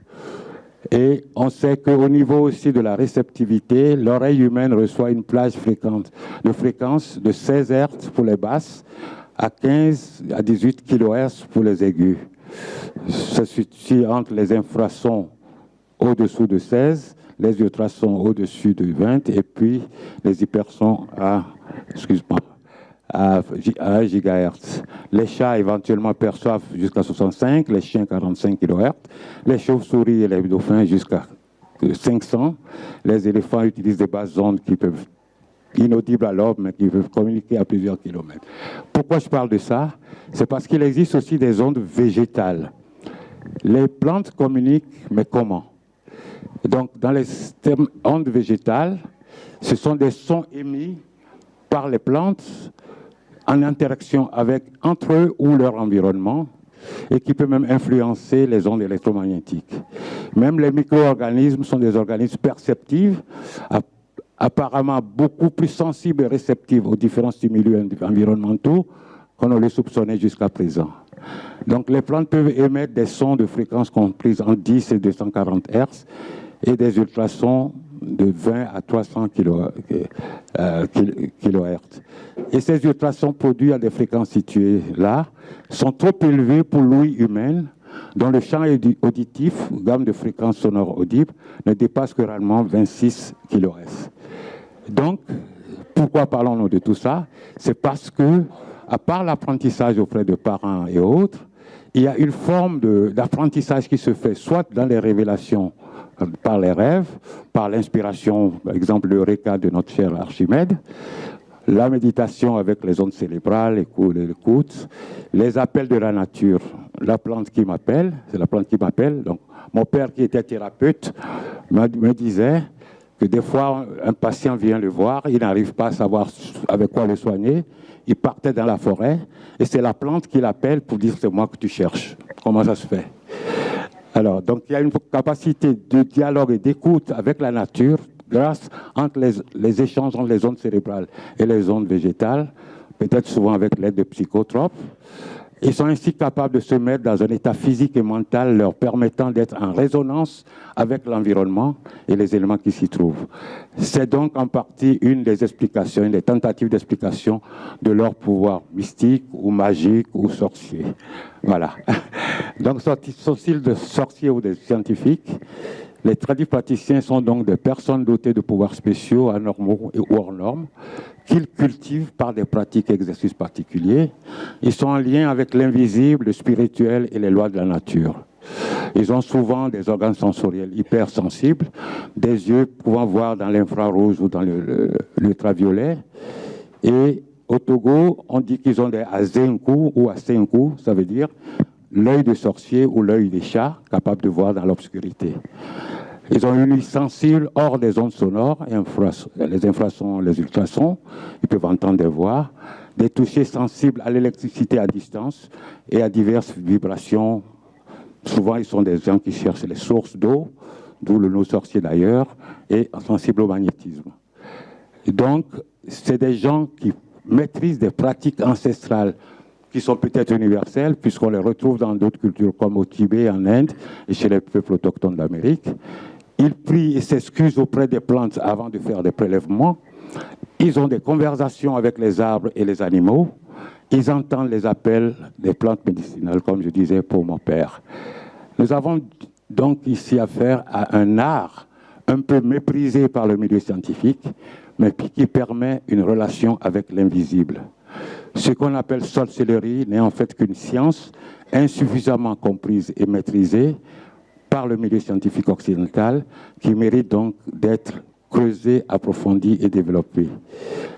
Et on sait qu'au niveau aussi de la réceptivité, l'oreille humaine reçoit une plage de fréquence de 16 Hertz pour les basses, à 15 à 18 kHz pour les aigus. Ça se situe entre les infrasons au-dessous de 16, les ultrasons au-dessus de 20, et puis les hypersons à 1 GHz. Les chats éventuellement perçoivent jusqu'à 65, les chiens 45 kHz, les chauves-souris et les dauphins jusqu'à 500. Les éléphants utilisent des basses ondes qui peuvent inaudibles à l'homme, mais qui peuvent communiquer à plusieurs kilomètres. Pourquoi je parle de ça? C'est parce qu'il existe aussi des ondes végétales. Les plantes communiquent, mais comment? Donc, dans les ondes végétales, ce sont des sons émis par les plantes en interaction entre eux ou leur environnement, et qui peut même influencer les ondes électromagnétiques. Même les micro-organismes sont des organismes perceptifs, apparemment beaucoup plus sensibles et réceptifs aux différents stimuli environnementaux qu'on ne le soupçonnait jusqu'à présent. Donc les plantes peuvent émettre des sons de fréquences comprises entre 10 et 240 Hz et des ultrasons de 20 à 300 kHz. Et ces ultrasons produits à des fréquences situées là sont trop élevés pour l'ouïe humaine, dont le champ auditif, gamme de fréquences sonores audibles, ne dépasse que rarement 26 kHz. Donc, pourquoi parlons-nous de tout ça? C'est parce que, à part l'apprentissage auprès de parents et autres, il y a une forme d'apprentissage qui se fait soit dans les révélations par les rêves, par l'inspiration, par exemple, l'Eureka de notre cher Archimède, la méditation avec les ondes cérébrales, l'écoute, les appels de la nature. La plante qui m'appelle, c'est la plante qui m'appelle. Donc, mon père qui était thérapeute me disait que des fois, un patient vient le voir, il n'arrive pas à savoir avec quoi le soigner, il partait dans la forêt, et c'est la plante qui l'appelle pour dire « c'est moi que tu cherches ». Comment ça se fait? Alors, donc il y a une capacité de dialogue et d'écoute avec la nature grâce entre les échanges entre les ondes cérébrales et les ondes végétales, peut-être souvent avec l'aide de psychotropes. Ils sont ainsi capables de se mettre dans un état physique et mental leur permettant d'être en résonance avec l'environnement et les éléments qui s'y trouvent. C'est donc en partie une des explications, une des tentatives d'explication de leur pouvoir mystique ou magique ou sorcier. Voilà. Donc, sont-ils de sorciers ou des scientifiques? Les tradipraticiens sont donc des personnes dotées de pouvoirs spéciaux, anormaux ou hors normes, qu'ils cultivent par des pratiques et exercices particuliers. Ils sont en lien avec l'invisible, le spirituel et les lois de la nature. Ils ont souvent des organes sensoriels hypersensibles, des yeux pouvant voir dans l'infrarouge ou dans l'ultraviolet, et au Togo, on dit qu'ils ont des azenku ou asenku, ça veut dire l'œil de sorcier ou l'œil des chats, capable de voir dans l'obscurité. Ils ont une ouïe sensible hors des ondes sonores, les infrasons, les ultrasons, ils peuvent entendre des voix, des touchés sensibles à l'électricité à distance et à diverses vibrations. Souvent, ils sont des gens qui cherchent les sources d'eau, d'où le nom sorcier d'ailleurs, et sensibles au magnétisme. Et donc, c'est des gens qui maîtrisent des pratiques ancestrales qui sont peut-être universelles, puisqu'on les retrouve dans d'autres cultures, comme au Tibet, en Inde, et chez les peuples autochtones d'Amérique. Ils prient et s'excusent auprès des plantes avant de faire des prélèvements. Ils ont des conversations avec les arbres et les animaux. Ils entendent les appels des plantes médicinales, comme je disais pour mon père. Nous avons donc ici affaire à un art un peu méprisé par le milieu scientifique, mais qui permet une relation avec l'invisible. Ce qu'on appelle sorcellerie n'est en fait qu'une science insuffisamment comprise et maîtrisée par le milieu scientifique occidental, qui mérite donc d'être creusée, approfondie et développée.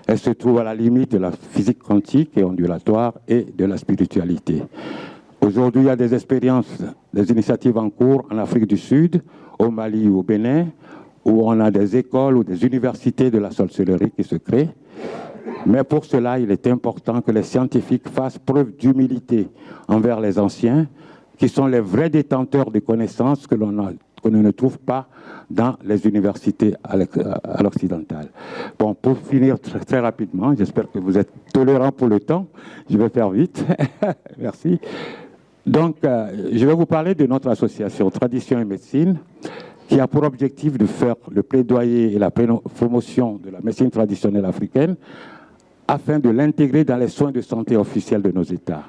Elle se trouve à la limite de la physique quantique et ondulatoire et de la spiritualité. Aujourd'hui, il y a des expériences, des initiatives en cours en Afrique du Sud, au Mali ou au Bénin, où on a des écoles ou des universités de la sorcellerie qui se créent. Mais pour cela, il est important que les scientifiques fassent preuve d'humilité envers les anciens, qui sont les vrais détenteurs de connaissances que l'on ne trouve pas dans les universités à l'occidental. Bon, pour finir très rapidement, j'espère que vous êtes tolérants pour le temps. Je vais faire vite. Merci. Donc, je vais vous parler de notre association Tradition et Médecine, qui a pour objectif de faire le plaidoyer et la promotion de la médecine traditionnelle africaine afin de l'intégrer dans les soins de santé officiels de nos États.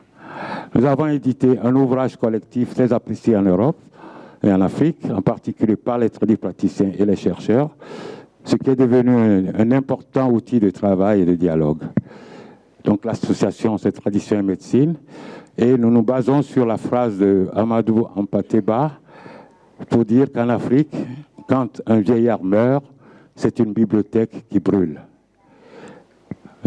Nous avons édité un ouvrage collectif très apprécié en Europe et en Afrique, en particulier par les praticiens et les chercheurs, ce qui est devenu un important outil de travail et de dialogue. Donc l'association, c'est Tradition et Médecine, et nous nous basons sur la phrase de Amadou Hampâté-Bâ pour dire qu'en Afrique, quand un vieillard meurt, c'est une bibliothèque qui brûle.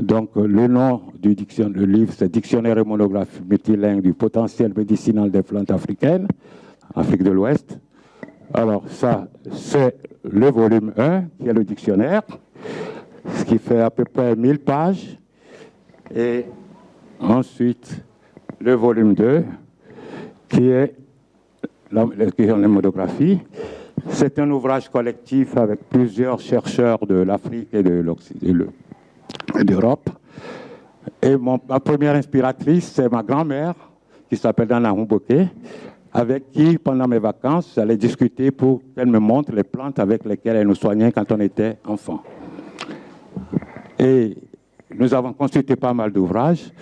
Donc, le nom du livre, c'est Dictionnaire et monographie multilingue du potentiel médicinal des plantes africaines, Afrique de l'Ouest. Alors, ça, c'est le volume 1, qui est le dictionnaire, ce qui fait à peu près 1000 pages. Et ensuite, le volume 2, qui est la monographie. C'est un ouvrage collectif avec plusieurs chercheurs de l'Afrique et d'Europe. Et ma première inspiratrice, c'est ma grand-mère, qui s'appelle Nana Humboke, avec qui, pendant mes vacances, j'allais discuter pour qu'elle me montre les plantes avec lesquelles elle nous soignait quand on était enfant. Et nous avons consulté pas mal d'ouvrages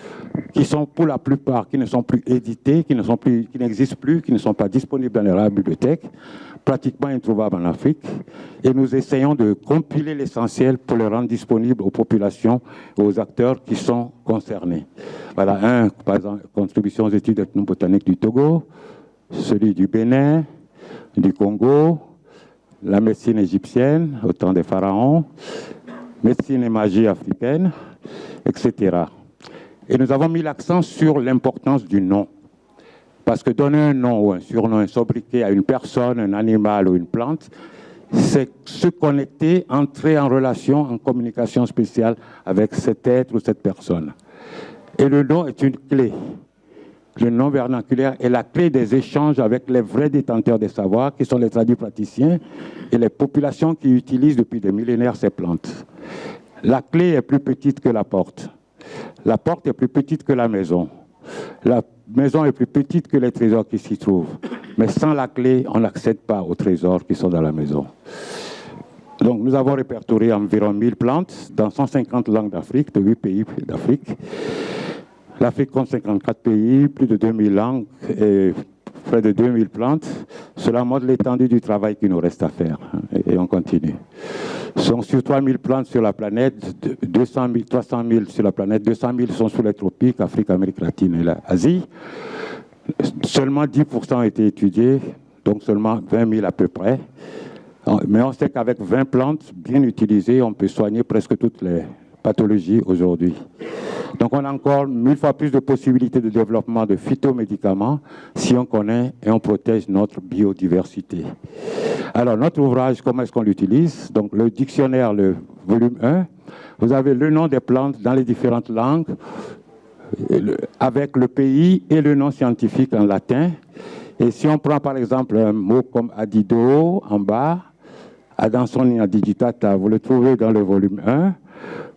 qui sont pour la plupart, qui ne sont plus édités, qui n'existent plus, qui ne sont pas disponibles dans les bibliothèques, pratiquement introuvables en Afrique. Et nous essayons de compiler l'essentiel pour le rendre disponible aux populations et aux acteurs qui sont concernés. Voilà par exemple, contribution aux études ethnobotaniques du Togo, celui du Bénin, du Congo, la médecine égyptienne au temps des pharaons, médecine et magie africaine, etc. Et nous avons mis l'accent sur l'importance du nom. Parce que donner un nom ou un surnom, un sobriquet à une personne, un animal ou une plante, c'est se connecter, entrer en relation, en communication spéciale avec cet être ou cette personne. Et le nom est une clé. Le nom vernaculaire est la clé des échanges avec les vrais détenteurs des savoirs, qui sont les tradipraticiens et les populations qui utilisent depuis des millénaires ces plantes. La clé est plus petite que la porte. La porte est plus petite que la maison. La maison est plus petite que les trésors qui s'y trouvent. Mais sans la clé, on n'accède pas aux trésors qui sont dans la maison. Donc, nous avons répertorié environ 1000 plantes dans 150 langues d'Afrique, de 8 pays d'Afrique. L'Afrique compte 54 pays, plus de 2000 langues et près de 2000 plantes. Cela montre l'étendue du travail qui nous reste à faire. Et on continue. Sont sur 3000 plantes sur la planète, 300 000 sur la planète, 200 000 sont sous les tropiques, Afrique, Amérique latine et l'Asie. Seulement 10% ont été étudiés, donc seulement 20 000 à peu près. Mais on sait qu'avec 20 plantes bien utilisées, on peut soigner presque toutes les pathologies aujourd'hui. Donc on a encore 1000 fois plus de possibilités de développement de phytomédicaments si on connaît et on protège notre biodiversité. Alors notre ouvrage, comment est-ce qu'on l'utilise? Donc le dictionnaire, le volume 1, vous avez le nom des plantes dans les différentes langues, avec le pays et le nom scientifique en latin. Et si on prend par exemple un mot comme adido en bas, Adansonia digitata, vous le trouvez dans le volume 1,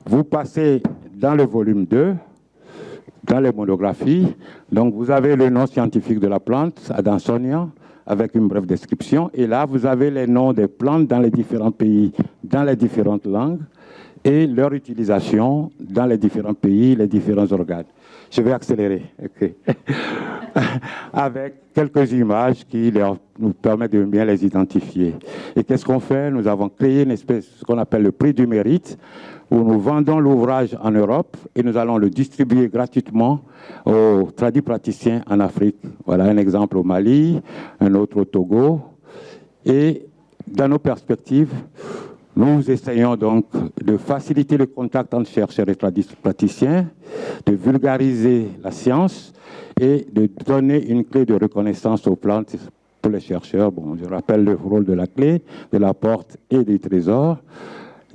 vous passez dans le volume 2, dans les monographies, donc vous avez le nom scientifique de la plante, Adansonia, avec une brève description, et là vous avez les noms des plantes dans les différents pays, dans les différentes langues, et leur utilisation dans les différents pays, les différents organes. Je vais accélérer, okay. Avec quelques images qui nous permettent de bien les identifier. Et qu'est-ce qu'on fait? Nous avons créé une espèce, ce qu'on appelle le prix du mérite, où nous vendons l'ouvrage en Europe et nous allons le distribuer gratuitement aux praticiens en Afrique. Voilà un exemple au Mali, un autre au Togo. Et dans nos perspectives, nous essayons donc de faciliter le contact entre chercheurs et praticiens, de vulgariser la science et de donner une clé de reconnaissance aux plantes pour les chercheurs. Bon, je rappelle le rôle de la clé, de la porte et du trésor.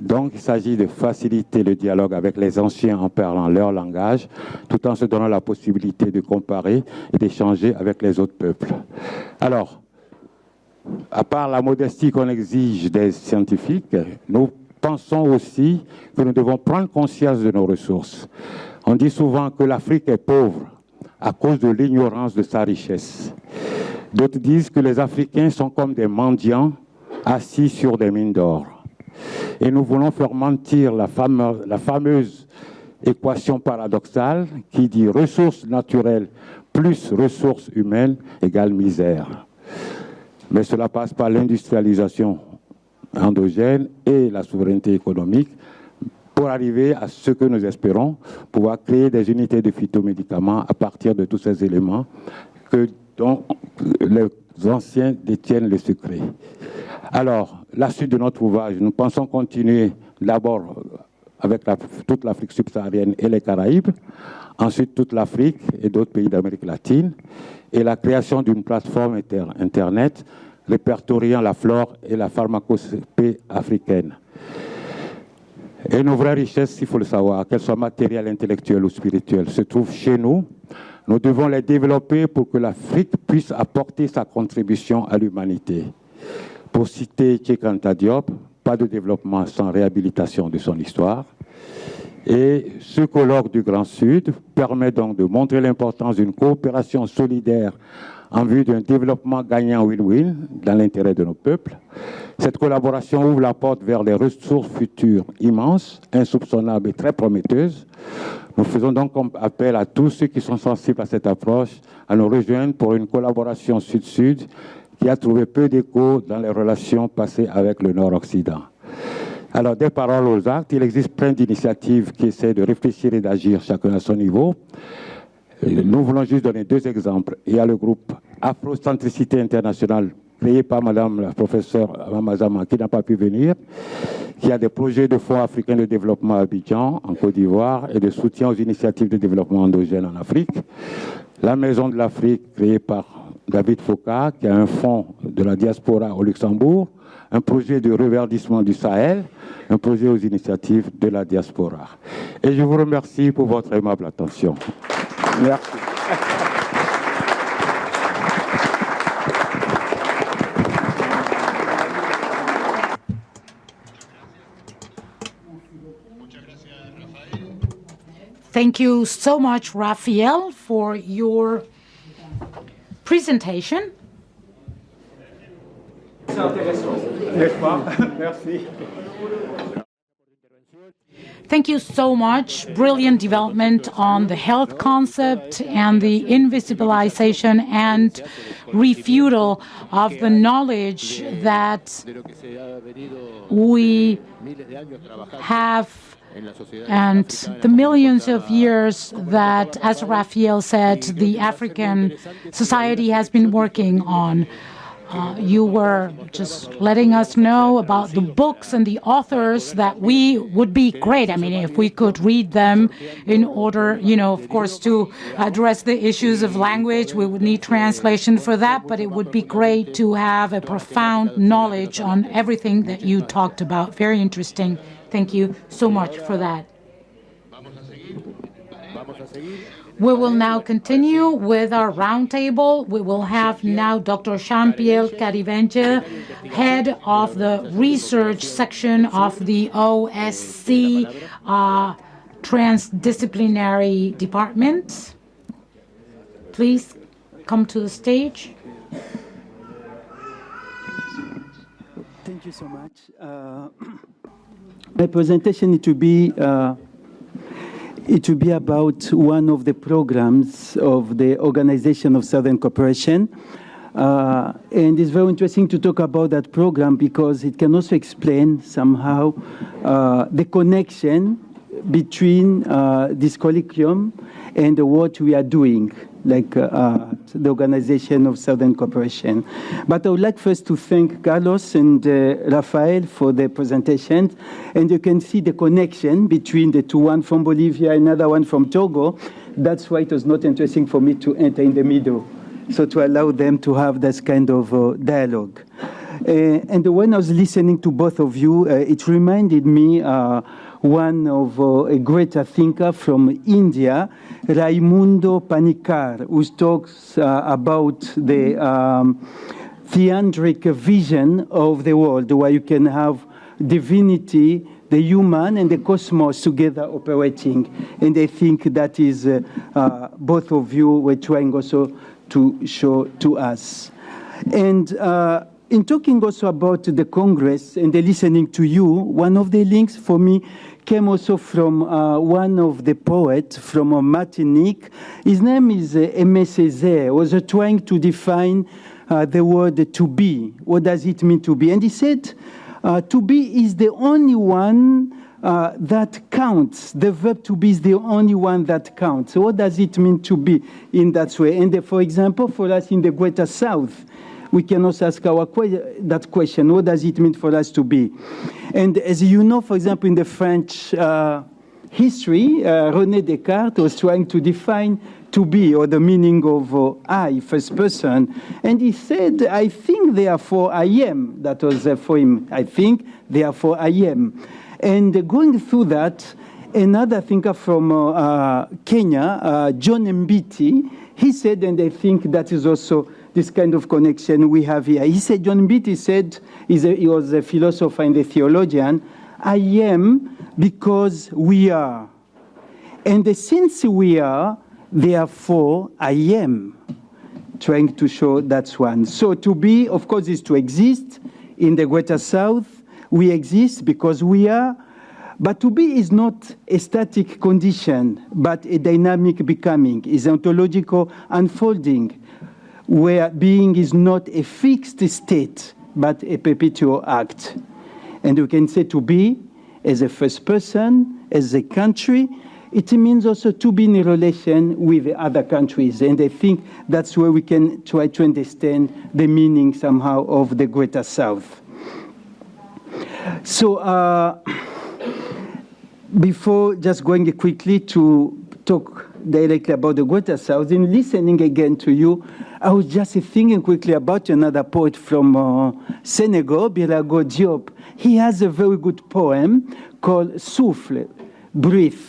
Donc, il s'agit de faciliter le dialogue avec les anciens en parlant leur langage, tout en se donnant la possibilité de comparer et d'échanger avec les autres peuples. Alors, à part la modestie qu'on exige des scientifiques, nous pensons aussi que nous devons prendre conscience de nos ressources. On dit souvent que l'Afrique est pauvre à cause de l'ignorance de sa richesse. D'autres disent que les Africains sont comme des mendiants assis sur des mines d'or. Et nous voulons faire mentir la fameuse équation paradoxale qui dit ressources naturelles plus ressources humaines égale misère. Mais cela passe par l'industrialisation endogène et la souveraineté économique pour arriver à ce que nous espérons, pouvoir créer des unités de phytomédicaments à partir de tous ces éléments dont les anciens détiennent le secret. Alors, la suite de notre ouvrage, nous pensons continuer d'abord avec toute l'Afrique subsaharienne et les Caraïbes, ensuite toute l'Afrique et d'autres pays d'Amérique latine, et la création d'une plateforme Internet répertoriant la flore et la pharmacopée africaine. Et nos vraies richesses, il faut le savoir, qu'elles soient matérielles, intellectuelles ou spirituelles, se trouvent chez nous. Nous devons les développer pour que l'Afrique puisse apporter sa contribution à l'humanité. Pour citer Anta Diop, pas de développement sans réhabilitation de son histoire. Et ce colloque du Grand Sud permet donc de montrer l'importance d'une coopération solidaire en vue d'un développement gagnant win-win dans l'intérêt de nos peuples. Cette collaboration ouvre la porte vers des ressources futures immenses, insoupçonnables et très prometteuses. Nous faisons donc appel à tous ceux qui sont sensibles à cette approche à nous rejoindre pour une collaboration sud-sud qui a trouvé peu d'écho dans les relations passées avec le Nord-Occident. Alors, des paroles aux actes, il existe plein d'initiatives qui essaient de réfléchir et d'agir chacun à son niveau. Nous voulons juste donner deux exemples. Il y a le groupe Afrocentricité internationale, créé par Madame la professeure Mamazama, qui n'a pas pu venir, qui a des projets de Fonds africains de développement à Abidjan, en Côte d'Ivoire, et de soutien aux initiatives de développement endogène en Afrique. La Maison de l'Afrique, créée par David Foka, qui a un fonds de la diaspora au Luxembourg, un projet de reverdissement du Sahel, un projet aux initiatives de la diaspora. Et je vous remercie pour votre aimable attention. Merci. Thank you so much, Raphael, for your presentation. C'est intéressant, n'est-ce pas? Merci. Thank you so much. Brilliant development on the health concept and the invisibilization and refutal of the knowledge that we have and the millions of years that, as Raphael said, the African society has been working on. you were just letting us know about the books and the authors that we would be great. I mean, if we could read them in order, of course, to address the issues of language, we would need translation for that, but it would be great to have a profound knowledge on everything that you talked about. Very interesting. Thank you so much for that. We will now continue with our roundtable. We will have now Dr. Jean-Pierre Carivenge, head of the research section of the OSC Transdisciplinary Department. Please come to the stage. Thank you so much. My presentation is to be about one of the programs of the Organization of Southern Cooperation. And it's very interesting to talk about that program because it can also explain somehow the connection between this colloquium and what we are doing, like the Organization of Southern Cooperation. But I would like first to thank Carlos and Raphael for the presentation. And you can see the connection between the two, one from Bolivia, another one from Togo. That's why it was not interesting for me to enter in the middle, so to allow them to have this kind of dialogue. And when I was listening to both of you, it reminded me one of a great thinker from India, Raimundo Panikkar, who talks about the theandric vision of the world, where you can have divinity, the human, and the cosmos together operating. And I think that is both of you were trying also to show to us. And in talking also about the Congress and the listening to you, one of the links for me came also from one of the poets from Martinique. His name is Aimé Césaire. He was trying to define the word to be. What does it mean to be? And he said, to be is the only one that counts. The verb to be is the only one that counts. So what does it mean to be in that way? And for example, for us in the Greater South, we can also ask that question, what does it mean for us to be? And as you know, for example, in the French history, René Descartes was trying to define to be, or the meaning of I, first person. And he said, I think, therefore I am. That was for him. I think, therefore I am. And going through that, another thinker from Kenya, John Mbiti, he said, and I think that is also this kind of connection we have here. He said, John Mbiti said, he was a philosopher and a theologian, I am because we are. And since we are, therefore I am. Trying to show that's one. So to be, of course, is to exist. In the Greater South, we exist because we are. But to be is not a static condition, but a dynamic becoming, is ontological unfolding, where being is not a fixed state, but a perpetual act. And we can say to be, as a first person, as a country, it means also to be in a relation with other countries. And I think that's where we can try to understand the meaning somehow of the Greater South. So before just going quickly to talk directly about the Greater South, in listening again to you, I was just thinking quickly about another poet from Senegal, Birago Diop. He has a very good poem called Souffle, Breathe.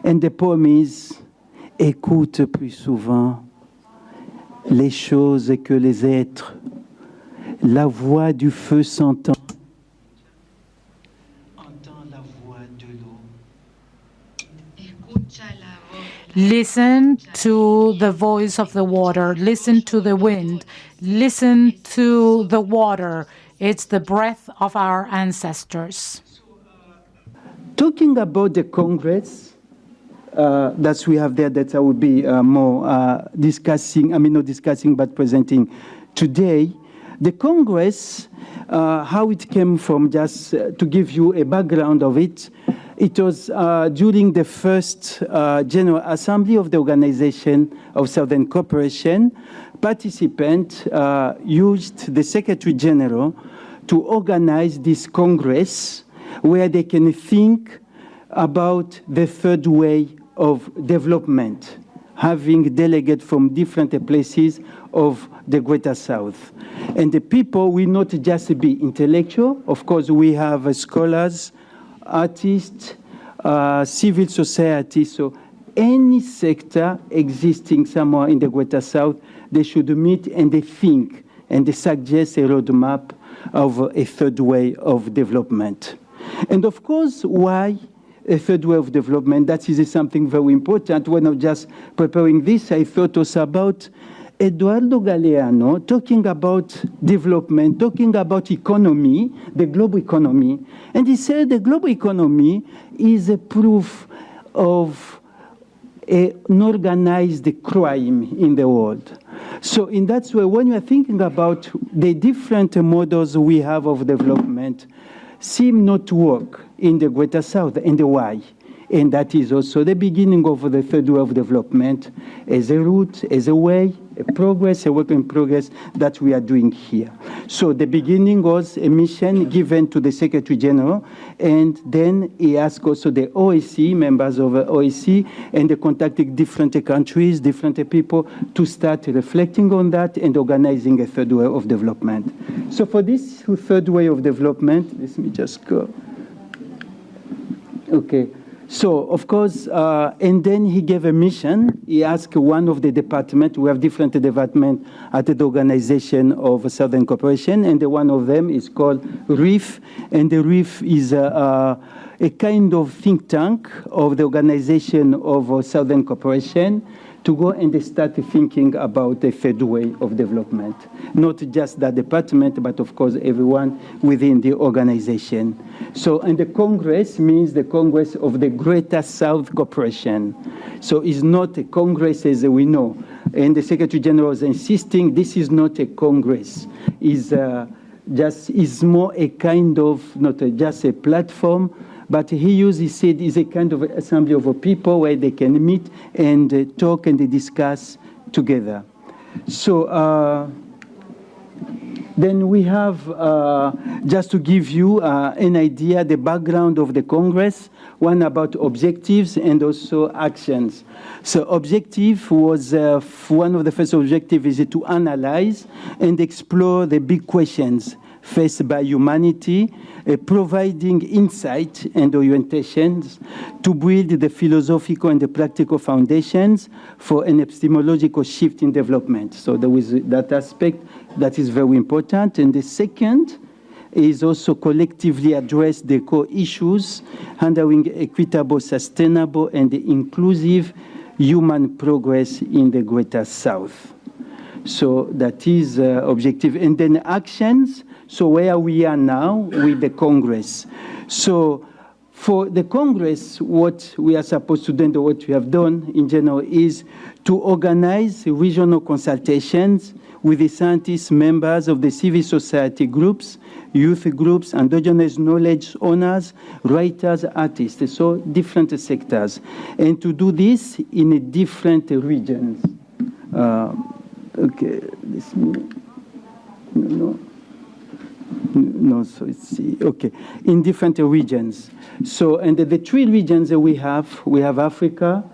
And the poem is Écoute plus souvent les choses que les êtres, la voix du feu s'entend. Listen to the voice of the water. Listen to the wind. Listen to the water. It's the breath of our ancestors. Talking about the Congress that we have there, that I will be more discussing, not discussing, but presenting today. The Congress, how it came from, just to give you a background of it, It was during the first General Assembly of the Organization of Southern Cooperation. Participants used the Secretary General to organize this Congress where they can think about the third way of development, having delegates from different places of the Greater South. And the people will not just be intellectual. Of course, we have scholars, artists, civil society. So any sector existing somewhere in the Greater South, they should meet and they think and they suggest a roadmap of a third way of development. And of course, why a third way of development? That is something very important. When I was just preparing this, I thought also about Eduardo Galeano talking about development, talking about economy, the global economy. And he said the global economy is a proof of an organized crime in the world. So in that way, when you are thinking about the different models we have of development, seem not to work in the Greater South, and why? And that is also the beginning of the third way of development as a route, as a way, a progress, a work in progress that we are doing here. So the beginning was a mission given to the Secretary General, and then he asked also the OSCE, members of the OSCE, and they contacted different countries, different people to start reflecting on that and organizing a third way of development. So for this third way of development, let me just go. Okay. So, of course, and then he gave a mission. He asked one of the departments, we have different departments at the Organization of Southern Cooperation, and one of them is called RIF, and the RIF is a kind of think tank of the Organization of Southern Cooperation to go and start thinking about a third way of development. Not just that department, but of course everyone within the organization. So, and the Congress means the Congress of the Greater South Cooperation. So it's not a Congress as we know. And the Secretary General is insisting this is not a Congress. It's more a kind of, not just a platform, but he said, is a kind of assembly of people where they can meet and talk and discuss together. So then we have, just to give you an idea, the background of the Congress, one about objectives and also actions. So objective was, one of the first objectives is to analyze and explore the big questions faced by humanity, providing insight and orientations to build the philosophical and the practical foundations for an epistemological shift in development. So there is that aspect that is very important. And the second is also collectively address the core issues, handling equitable, sustainable, and inclusive human progress in the Greater South. So that is objective. And then actions. So where we are now with the Congress. So for the Congress, what we are supposed to do and what we have done in general is to organize regional consultations with the scientists, members of the civil society groups, youth groups, indigenous knowledge owners, writers, artists, so different sectors. And to do this in different regions. Okay, this no, so it's okay in different regions. So, and the three regions that we have Africa,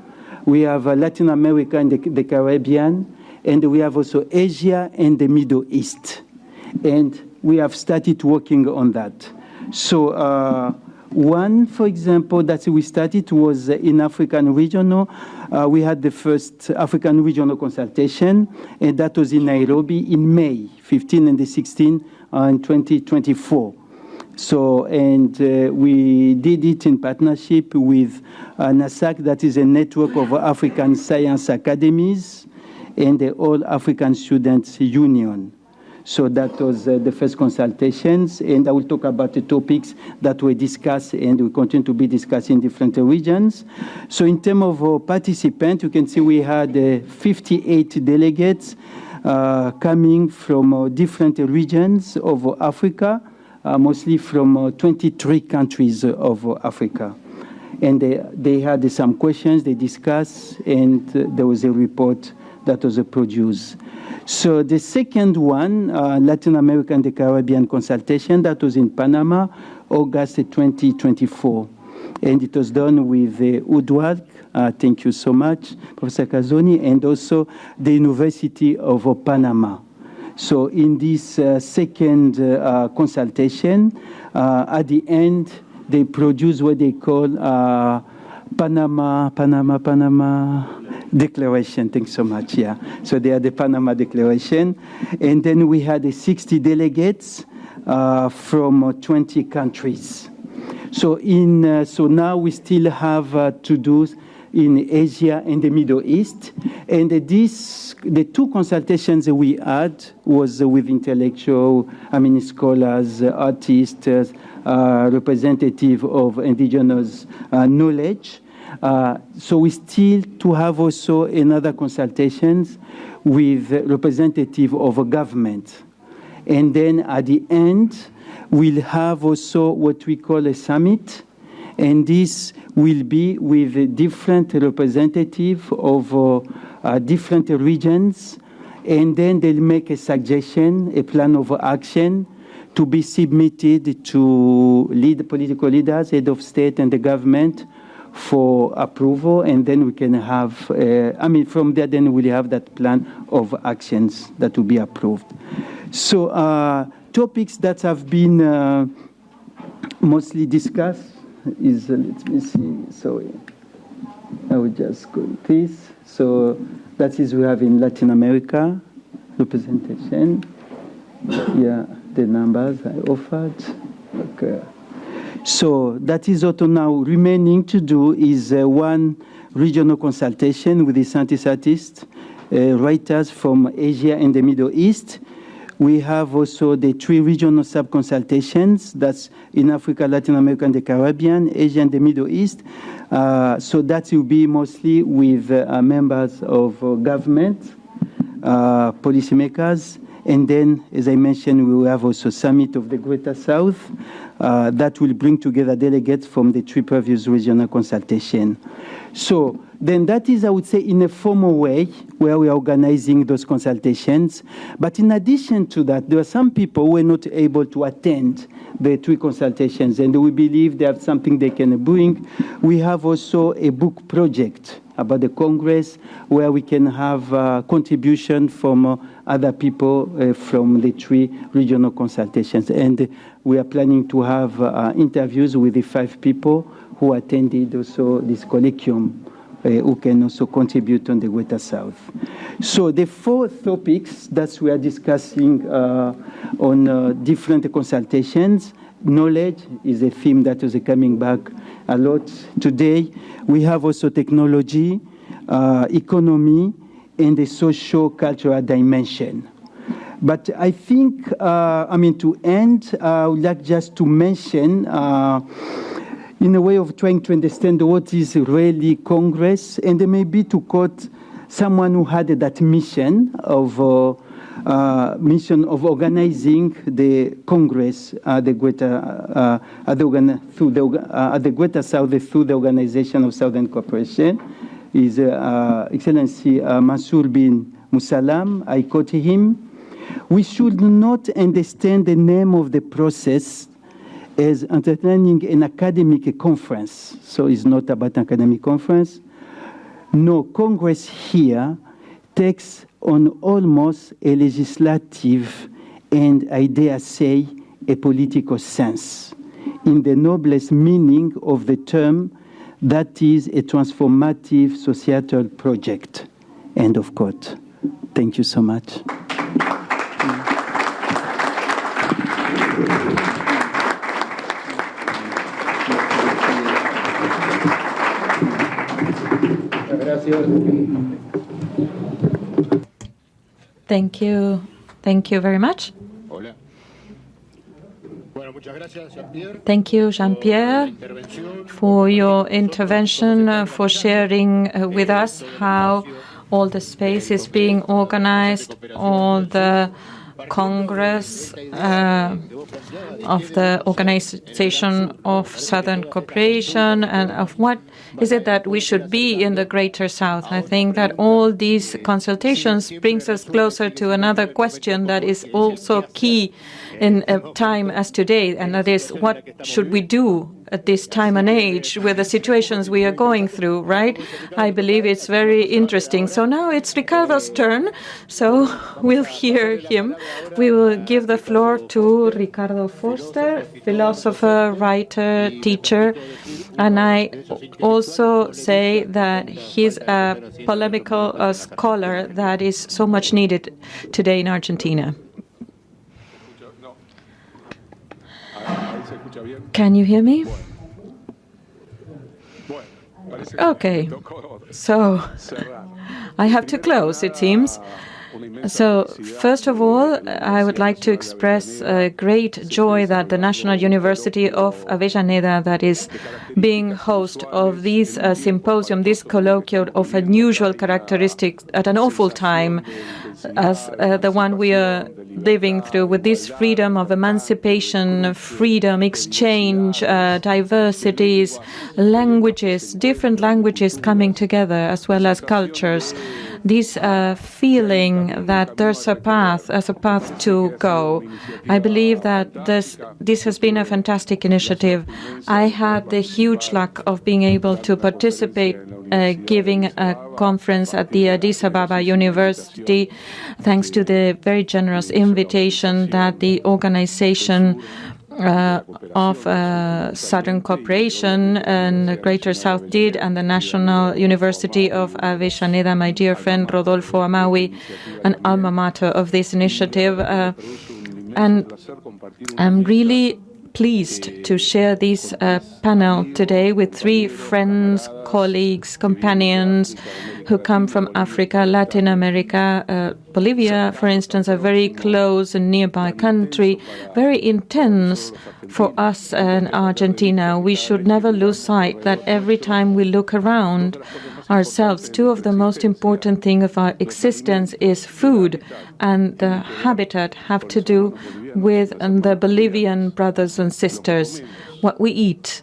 we have Latin America and the Caribbean, and we have also Asia and the Middle East, and we have started working on that. So one, for example, that we started was in African regional. We had the first African regional consultation, and that was in Nairobi in May 15 and 16 in 2024. So, and we did it in partnership with NASAC, that is a network of African science academies, and the All African Students Union. So that was the first consultations, and I will talk about the topics that were discussed and we continue to be discussed in different regions. So in terms of participants, you can see we had 58 delegates coming from different regions of Africa, mostly from 23 countries of Africa. And they had some questions, they discussed, and there was a report that was produced. So the second one, Latin America and the Caribbean consultation, that was in Panama, August 2024. And it was done with UDWAC, thank you so much, Professor Cazzoni, and also the University of Panama. So in this second consultation, at the end, they produce what they call Panama Declaration. Thanks so much. Yeah. So they had the Panama Declaration, and then we had 60 delegates from 20 countries. So so now we still have to do in Asia and the Middle East, and the two consultations that we had was with intellectual, scholars, artists, representative of indigenous knowledge. So we still to have also another consultations with representative of a government. And then at the end, we'll have also what we call a summit. And this will be with different representative of different regions. And then they'll make a suggestion, a plan of action to be submitted to political leaders, head of state and the government for approval, and then we can have, from there then we'll have that plan of actions that will be approved. So topics that have been mostly discussed is, let me see, sorry, I will just go with this. So that is we have in Latin America, representation, yeah, the numbers I offered, okay. So that is what now remaining to do is one regional consultation with the scientists, writers from Asia and the Middle East. We have also the 3 regional sub-consultations, that's in Africa, Latin America, and the Caribbean, Asia and the Middle East. So that will be mostly with members of government, policymakers, and then, as I mentioned, we will have also Summit of the Greater South that will bring together delegates from the 3 previous regional consultation. So then that is, I would say, in a formal way where we are organizing those consultations. But in addition to that, there are some people who were not able to attend the 3 consultations, and we believe they have something they can bring. We have also a book project about the Congress where we can have contribution from other people from the 3 regional consultations. And we are planning to have interviews with the 5 people who attended also this colloquium, who can also contribute on the Greater South. So the 4 topics that we are discussing on different consultations. Knowledge is a theme that is coming back a lot today. We have also technology, economy, and the social-cultural dimension. But I think, to end, I would like just to mention, in a way of trying to understand what is really Congress, and maybe to quote someone who had that mission of organizing the Congress at the Greater South through the Organization of Southern Cooperation. His Excellency Mansour bin Musallam, I quote him, "We should not understand the name of the process as entertaining an academic conference." So it's not about an academic conference. No, Congress here takes on almost a legislative and, I dare say, a political sense, in the noblest meaning of the term, that is a transformative societal project. End of quote. Thank you so much. Thank you. Thank you very much. Thank you, Jean-Pierre, for your intervention, for sharing with us how all the space is being organized, all the Congress of the Organization of Southern Cooperation, and of what is it that we should be in the Greater South. I think that all these consultations brings us closer to another question that is also key in a time as today, and that is, what should we do at this time and age with the situations we are going through, right? I believe it's very interesting. So now it's Ricardo's turn, so we'll hear him. We will give the floor to Ricardo Forster, philosopher, writer, teacher, and I also say that he's a polemical scholar that is so much needed today in Argentina. Can you hear me? Okay, so I have to close, it seems. So, first of all, I would like to express great joy that the National University of Avellaneda, that is being host of this symposium, this colloquium of unusual characteristics at an awful time as the one we are living through, with this freedom of emancipation, freedom, exchange, diversities, languages, different languages coming together, as well as cultures. This feeling that there's a path to go. I believe that this has been a fantastic initiative. I had the huge luck of being able to participate giving a conference at the Addis Ababa University, thanks to the very generous invitation that the organization of Southern Cooperation and the Greater South did, and the National University of Avellaneda, my dear friend Rodolfo Amawi, an alma mater of this initiative. And I'm really pleased to share this panel today with three friends, colleagues, companions who come from Africa, Latin America, Bolivia, for instance, a very close and nearby country, very intense for us in Argentina. We should never lose sight that every time we look around ourselves, two of the most important things of our existence is food and the habitat have to do with the Bolivian brothers and sisters, what we eat,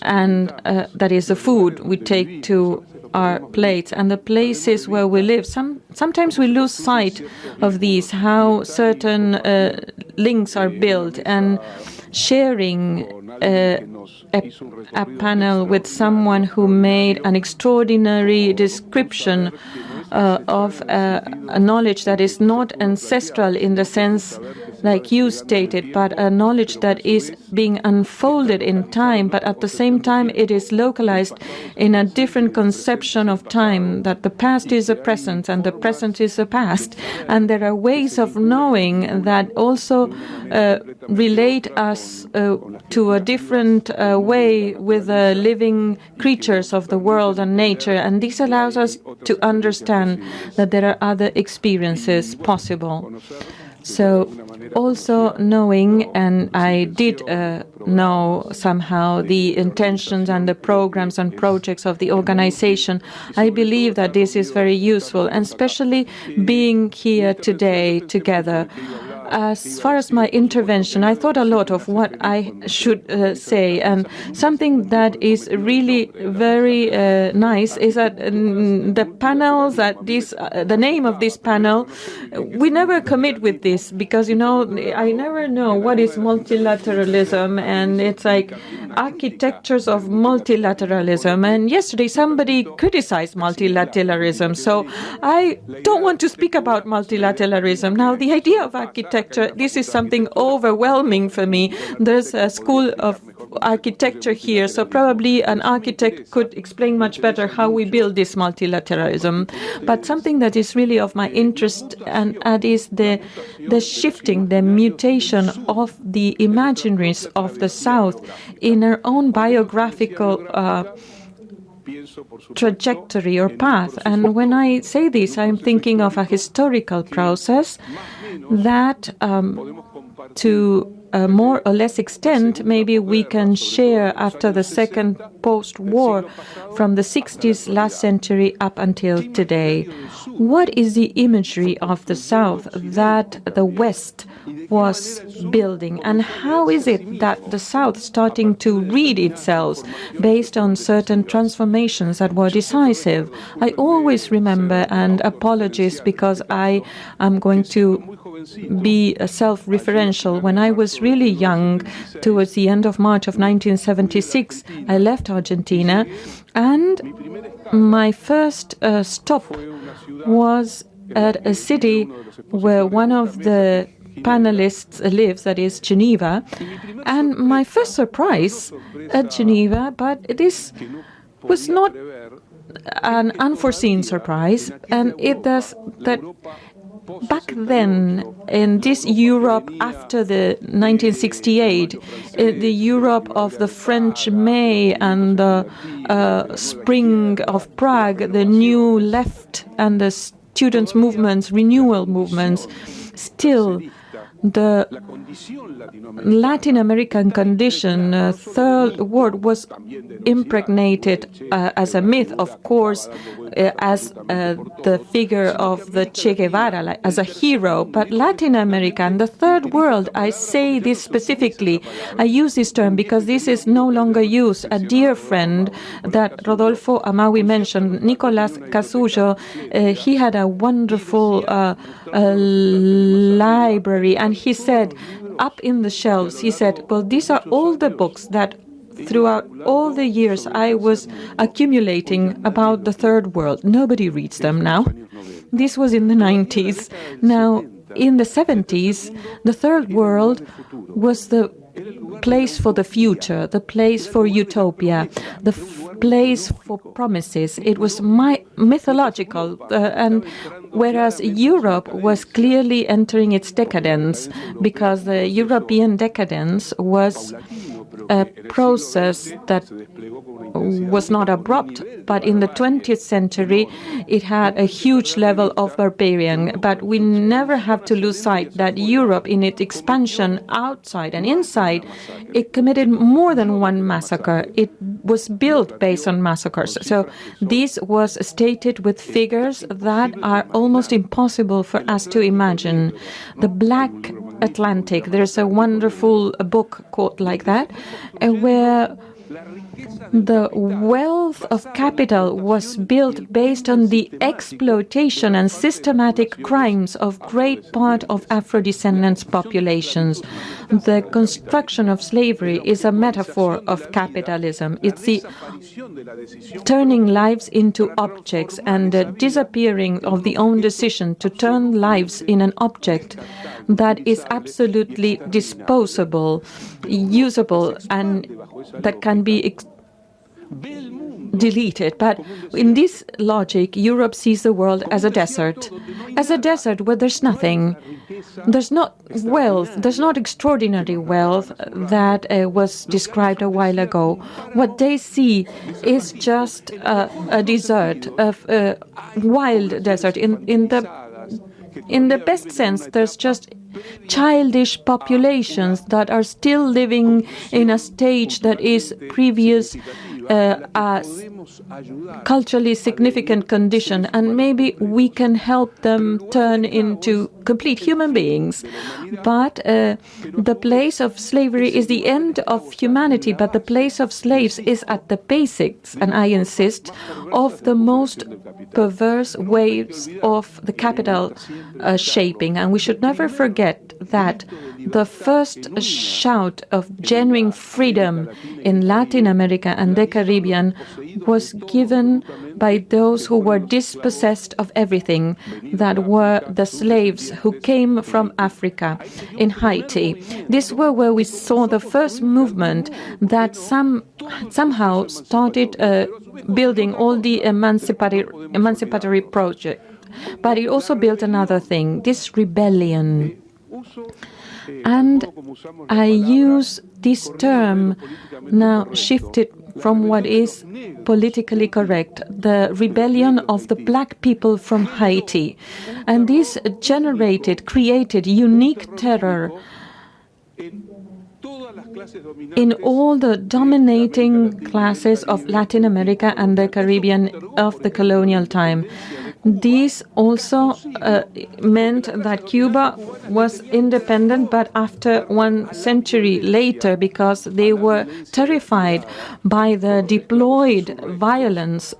and that is the food we take to our plates and the places where we live. Sometimes we lose sight of these, how certain links are built, and sharing a panel with someone who made an extraordinary description of a knowledge that is not ancestral in the sense like you stated, but a knowledge that is being unfolded in time, but at the same time it is localized in a different conception of time, that the past is the present and the present is the past. And there are ways of knowing that also relate us to a different way with the living creatures of the world and nature. And this allows us to understand that there are other experiences possible. So also knowing, and I did know somehow the intentions and the programs and projects of the organization, I believe that this is very useful, and especially being here today together. As far as my intervention, I thought a lot of what I should say, and something that is really very nice is that the panels, that the name of this panel, we never commit with this because, I never know what is multilateralism, and it's like architectures of multilateralism. And yesterday somebody criticized multilateralism, so I don't want to speak about multilateralism. Now, the idea of architecture, this is something overwhelming for me. There's a school of architecture here, so probably an architect could explain much better how we build this multilateralism. But something that is really of my interest, and that is the shifting, the mutation of the imaginaries of the South in our own biographical trajectory or path. And when I say this, I'm thinking of a historical process that to a more or less extent, maybe we can share after the second post-war from the 60s last century up until today. What is the imagery of the South that the West was building, and how is it that the South starting to read itself based on certain transformations that were decisive? I always remember, and apologies because I am going to be self-referential. When I was really young, towards the end of March of 1976, I left Argentina, and my first stop was at a city where one of the panelists lives, that is Geneva. And my first surprise at Geneva, but this was not an unforeseen surprise, and it does that back then, in this Europe after the 1968, the Europe of the French May and the Spring of Prague, the New Left and the students' movements, renewal movements, still the Latin American condition, third world, was impregnated as a myth, of course, as the figure of the Che Guevara, like, as a hero. But Latin America and the third world, I say this specifically, I use this term because this is no longer used. A dear friend that Rodolfo Amawi mentioned, Nicolas Casullo, he had a wonderful library, and he said, up in the shelves, he said, well, these are all the books that throughout all the years I was accumulating about the third world. Nobody reads them now. This was in the 90s. Now, in the 70s, the third world was the place for the future, the place for utopia, the place for promises. It was mythological, and whereas Europe was clearly entering its decadence, because the European decadence was a process that was not abrupt, but in the 20th century it had a huge level of barbarian. But we never have to lose sight that Europe, in its expansion outside and inside, it committed more than one massacre. It was built based on massacres. So this was stated with figures that are almost impossible for us to imagine. The Black Atlantic, there's a wonderful book called like that, where the wealth of capital was built based on the exploitation and systematic crimes of great part of Afro-descendants populations. The construction of slavery is a metaphor of capitalism. It's the turning lives into objects and the disappearing of the own decision to turn lives in an object that is absolutely disposable, usable, and that can be deleted. But in this logic, Europe sees the world as a desert where there's nothing. There's not wealth, there's not extraordinary wealth that was described a while ago. What they see is just a desert, a wild desert. In the best sense, there's just childish populations that are still living in a stage that is previous a culturally significant condition, and maybe we can help them turn into complete human beings. But the place of slavery is the end of humanity, but the place of slaves is at the basics, and I insist, of the most perverse ways of the capital shaping. And we should never forget that the first shout of genuine freedom in Latin America and the Caribbean was given by those who were dispossessed of everything, that were the slaves who came from Africa in Haiti. These were where we saw the first movement that somehow started building all the emancipatory project. But it also built another thing, this rebellion. And I use this term now shifted from what is politically correct, the rebellion of the black people from Haiti. And this created unique terror in all the dominating classes of Latin America and the Caribbean of the colonial time. This also meant that Cuba was independent, but after 1 century later, because they were terrified by the deployed violence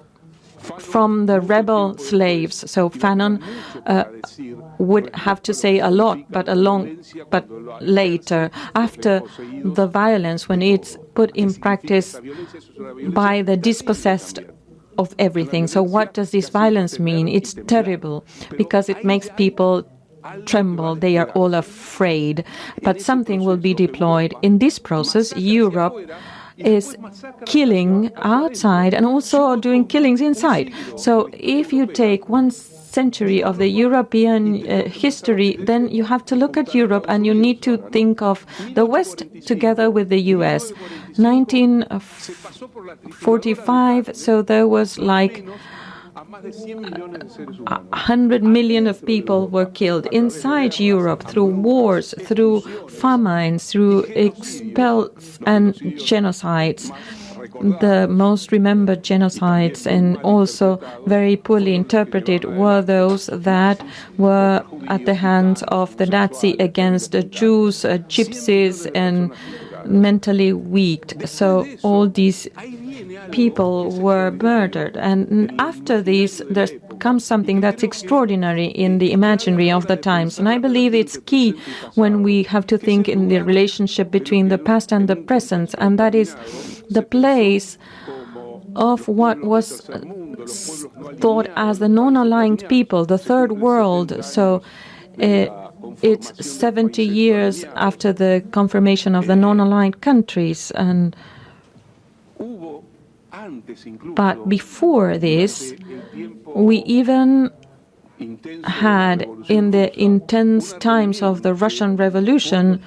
from the rebel slaves. So Fanon would have to say a lot, but later, after the violence, when it's put in practice by the dispossessed of everything. So what does this violence mean? It's terrible because it makes people tremble. They are all afraid. But something will be deployed. In this process, Europe is killing outside and also doing killings inside. So if you take 1 century of the European history, then you have to look at Europe and you need to think of the West together with the US. 1945, so there was like 100 million of people were killed inside Europe through wars, through famines, through expels and genocides. The most remembered genocides and also very poorly interpreted were those that were at the hands of the Nazi against the Jews, gypsies, and mentally weak. So all these people were murdered. And after this, there comes something that's extraordinary in the imaginary of the times. And I believe it's key when we have to think in the relationship between the past and the present, and that is the place of what was thought as the non-aligned people, the third world. So it's 70 years after the confirmation of the non-aligned countries. But before this, we even had, in the intense times of the Russian Revolution,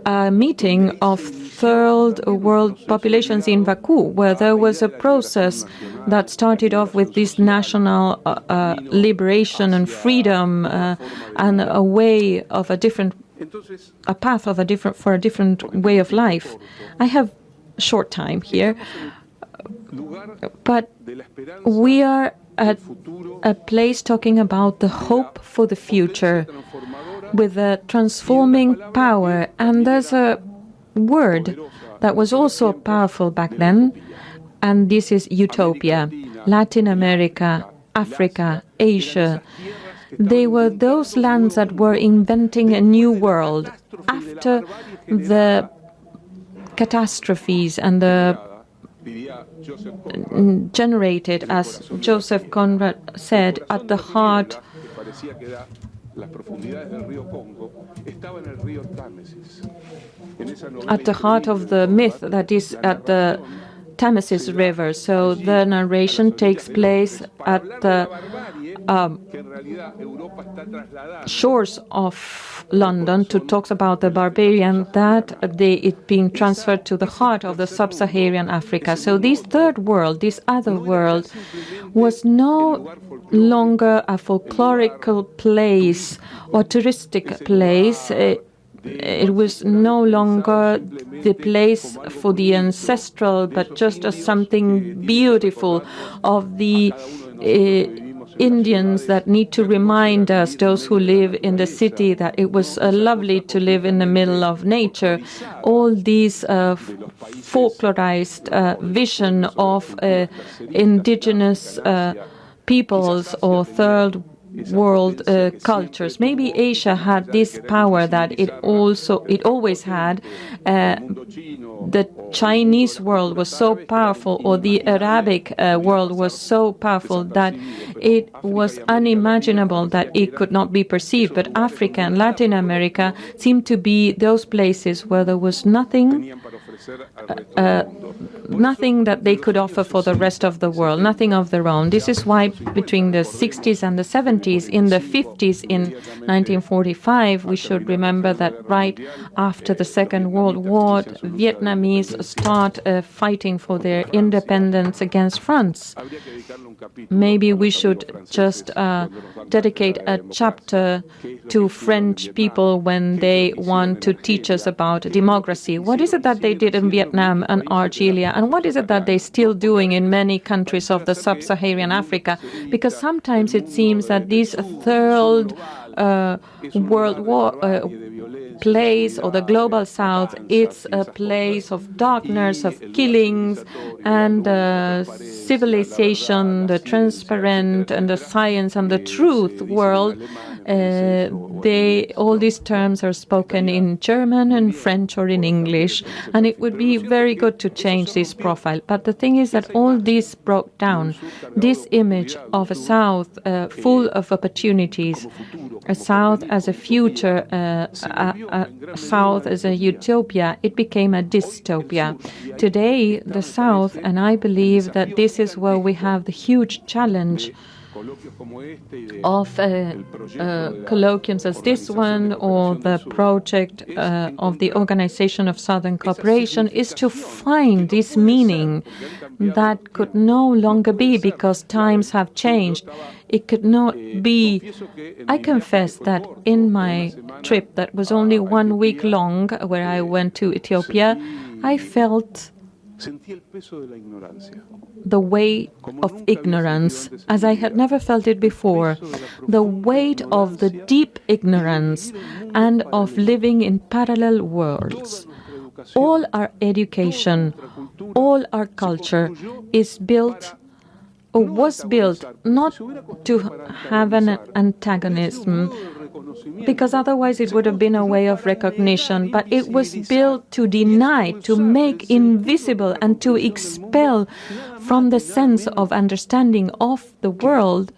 a meeting of third world populations in Baku, where there was a process that started off with this national liberation and freedom and a way of a path of a different way of life. I have short time here, but we are at a place talking about the hope for the future with a transforming power. And there's a word that was also powerful back then, and this is utopia. Latin America, Africa, Asia, they were those lands that were inventing a new world after the catastrophes and the generated, as Joseph Conrad said, at the heart of the myth that is at the Thamesis River. So the narration takes place at the shores of London to talk about the barbarian, that it being transferred to the heart of the sub-Saharan Africa. So this third world, this other world, was no longer a folklorical place or touristic place. It was no longer the place for the ancestral, but just as something beautiful of the Indians that need to remind us, those who live in the city, that it was lovely to live in the middle of nature. All these folklorized vision of indigenous peoples or third world cultures. Maybe Asia had this power that it always had. The Chinese world was so powerful, or the Arabic world was so powerful that it was unimaginable that it could not be perceived. But Africa and Latin America seemed to be those places where there was nothing nothing that they could offer for the rest of the world, nothing of their own. This is why between the 60s and the 70s, in the 50s, in 1945, we should remember that right after the Second World War, Vietnamese start fighting for their independence against France. Maybe we should just dedicate a chapter to French people when they want to teach us about democracy. What is it that they did in Vietnam and Algeria? And what is it that they're still doing in many countries of the sub-Saharan Africa? Because sometimes it seems that this third world war place, or the global south, it's a place of darkness, of killings, and civilization, the transparent and the science and the truth world. All these terms are spoken in German and French or in English, and it would be very good to change this profile. But the thing is that all this broke down. This image of a South full of opportunities, a South as a future, a South as a utopia, it became a dystopia. Today, the South, and I believe that this is where we have the huge challenge of colloquiums as this one, or the project of the Organization of Southern Cooperation, is to find this meaning that could no longer be, because times have changed. It could not be. I confess that in my trip, that was only 1 week long, where I went to Ethiopia, I felt the weight of ignorance as I had never felt it before, the weight of the deep ignorance and of living in parallel worlds. All our education, all our culture is built or was built not to have an antagonism, because otherwise it would have been a way of recognition, but it was built to deny, to make invisible, and to expel from the sense of understanding of the world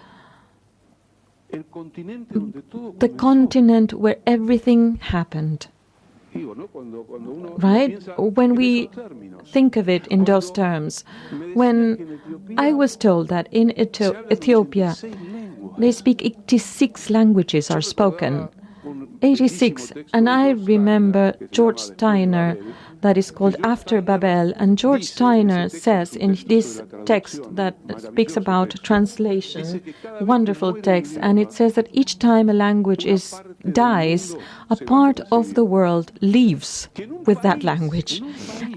the continent where everything happened. Right? When we think of it in those terms, when I was told that in Ethiopia they speak 86 languages are spoken, 86, and I remember George Steiner, that is called After Babel, and George Steiner says in this text that speaks about translation, wonderful text, and it says that each time a language dies, a part of the world leaves with that language.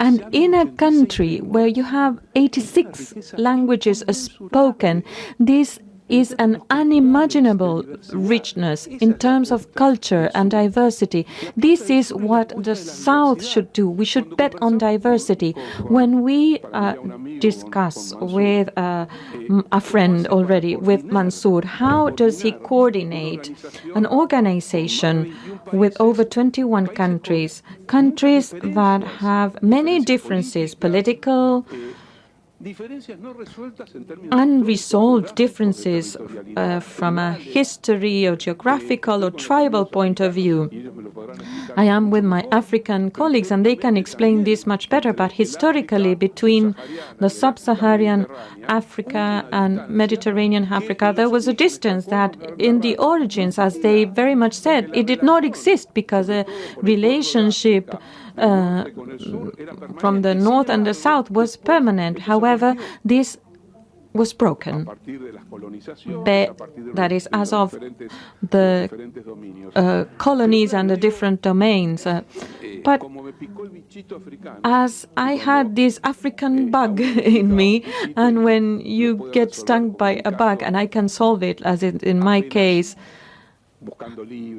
And in a country where you have 86 languages spoken, this is an unimaginable richness in terms of culture and diversity. This is what the South should do. We should bet on diversity. When we discuss with a friend already, with Mansour, how does he coordinate an organization with over 21 countries that have many differences, political, unresolved differences from a history or geographical or tribal point of view. I am with my African colleagues and they can explain this much better, but historically between the sub-Saharan Africa and Mediterranean Africa, there was a distance that in the origins, as they very much said, it did not exist, because a relationship from the north and the south was permanent. However, this was broken. That is, as of the colonies and the different domains. But as I had this African bug in me, and when you get stung by a bug, and I can solve it, as in my case,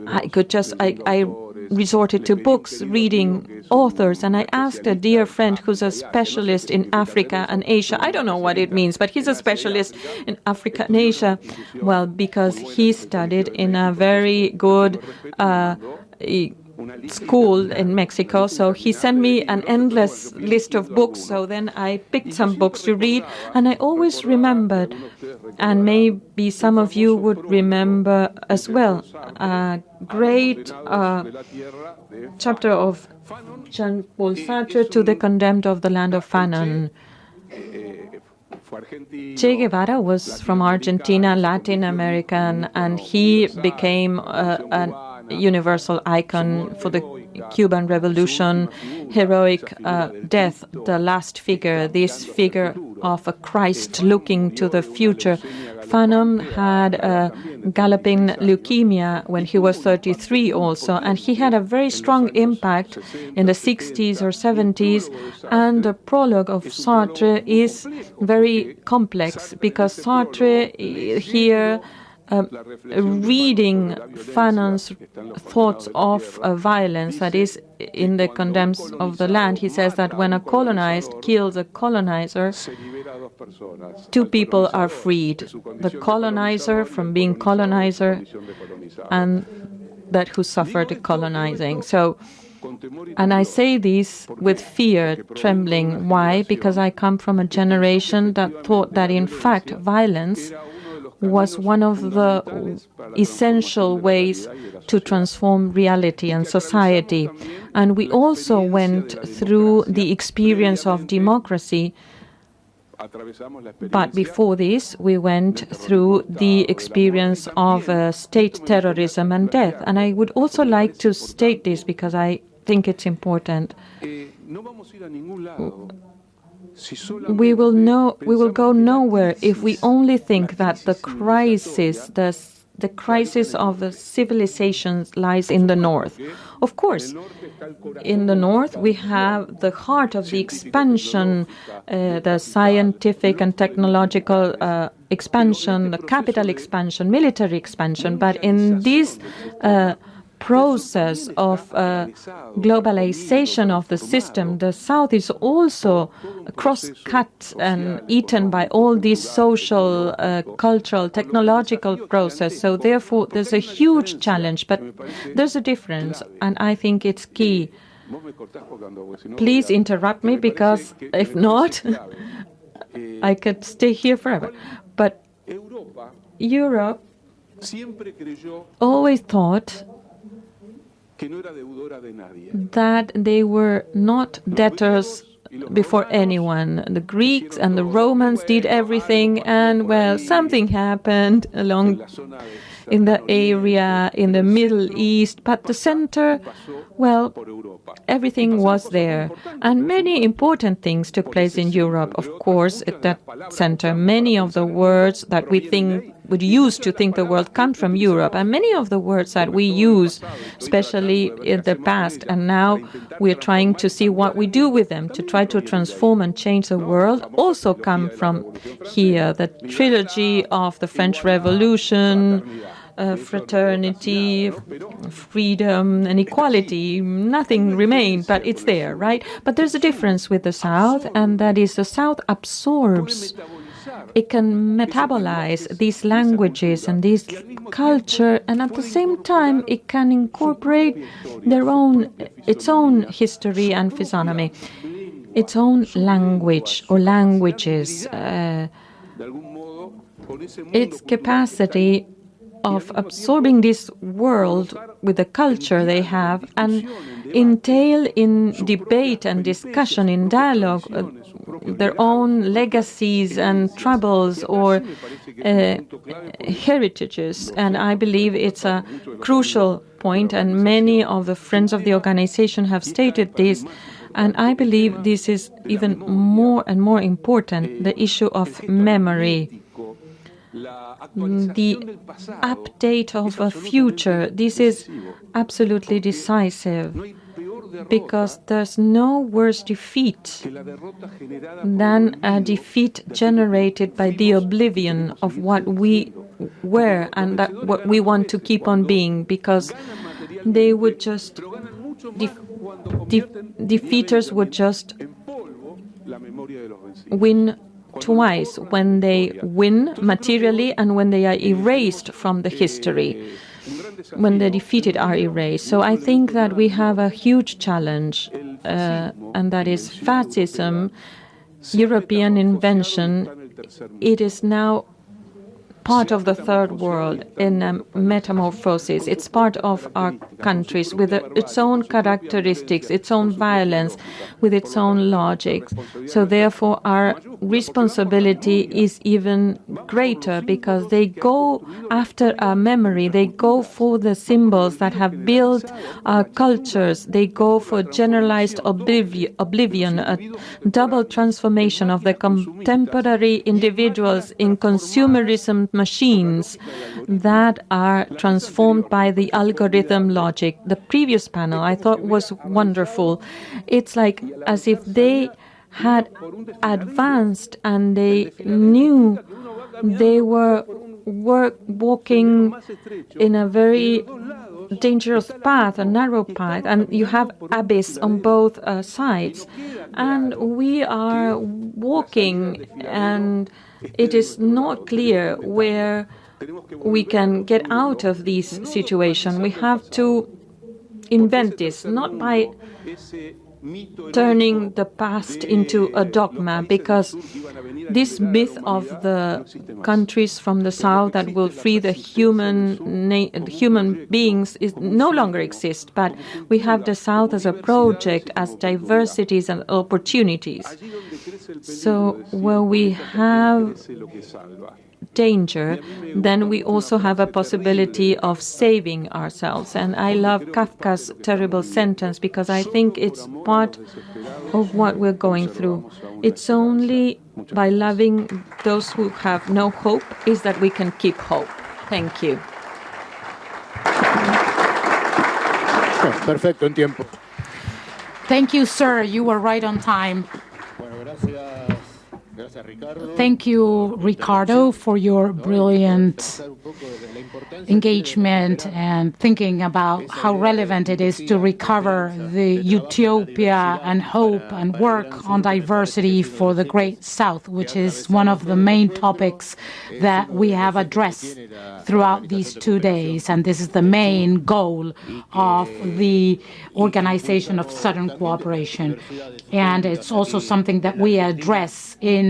I resorted to books, reading authors, and I asked a dear friend who's a specialist in Africa and Asia. I don't know what it means, but he's a specialist in Africa and Asia. Well, because he studied in a very good school in Mexico, so he sent me an endless list of books. So then I picked some books to read, and I always remembered And maybe some of you would remember as well a great chapter of Jean-Paul Sartre, To the Condemned of the Land of Fanon. Che Guevara was from Argentina, Latin American, and he became a universal icon for the Cuban Revolution, heroic death, the last figure, this figure of a Christ looking to the future. Fanon had galloping leukemia when he was 33 also, and he had a very strong impact in the 60s or 70s, and the prologue of Sartre is very complex because Sartre here reading Fanon's thoughts of violence, that is, in the Condemned of the Land, he says that when a colonized kills a colonizer, two people are freed. The colonizer from being colonizer and that who suffered the colonizing. So, and I say this with fear, trembling. Why? Because I come from a generation that thought that in fact violence was one of the essential ways to transform reality and society. And we also went through the experience of democracy, but before this, we went through the experience of state terrorism and death. And I would also like to state this because I think it's important. We will go nowhere if we only think that the crisis of the civilizations lies in the north. Of course, in the north we have the heart of the expansion, the scientific and technological expansion, the capital expansion, military expansion. But in this process of globalization of the system, the South is also cross-cut and eaten by all these social, cultural, technological process. So therefore, there's a huge challenge, but there's a difference, and I think it's key. Please interrupt me, because if not, I could stay here forever. But Europe always thought that they were not debtors before anyone. The Greeks and the Romans did everything, and well, something happened along in the area, in the Middle East, but the center, well, everything was there. And many important things took place in Europe, of course, at that center. Many of the words that we would use to think the world come from Europe, and many of the words that we use, especially in the past, and now we're trying to see what we do with them to try to transform and change the world, also come from here. The trilogy of the French Revolution, fraternity, freedom, and equality, nothing remained, but it's there, right? But there's a difference with the South, and that is the South absorbs. It can metabolize these languages and this culture, and at the same time, it can incorporate its own history and physiognomy, its own language or languages, its capacity of absorbing this world with the culture they have and entail in debate and discussion, in dialogue, their own legacies and troubles or heritages. And I believe it's a crucial point, and many of the friends of the organization have stated this. And I believe this is even more and more important, the issue of memory. The update of a future, this is absolutely decisive, because there's no worse defeat than a defeat generated by the oblivion of what we were and that what we want to keep on being, because they would just defeaters would just win twice, when they win materially and when they are erased from the history, when the defeated are erased. So I think that we have a huge challenge, and that is fascism, European invention. It is now part of the third world in a metamorphosis. It's part of our countries with its own characteristics, its own violence, with its own logic. So therefore our responsibility is even greater, because they go after our memory, they go for the symbols that have built our cultures, they go for generalized oblivion, a double transformation of the contemporary individuals in consumerism machines that are transformed by the algorithm logic. The previous panel I thought was wonderful. It's like as if they had advanced and they knew they were walking in a very dangerous path, a narrow path, and you have abyss on both sides. And we are walking, and it is not clear where we can get out of this situation. We have to invent this, not by turning the past into a dogma, because this myth of the countries from the south that will free the human beings is no longer exists, but we have the south as a project, as diversities and opportunities. So where we have danger, then we also have a possibility of saving ourselves. And I love Kafka's terrible sentence, because I think it's part of what we're going through. It's only by loving those who have no hope is that we can keep hope. Thank you. Perfecto, en tiempo. Thank you, sir. You were right on time. Thank you, Ricardo, for your brilliant engagement and thinking about how relevant it is to recover the utopia and hope and work on diversity for the Great South, which is one of the main topics that we have addressed throughout these 2 days. And this is the main goal of the Organization of Southern Cooperation. And it's also something that we address in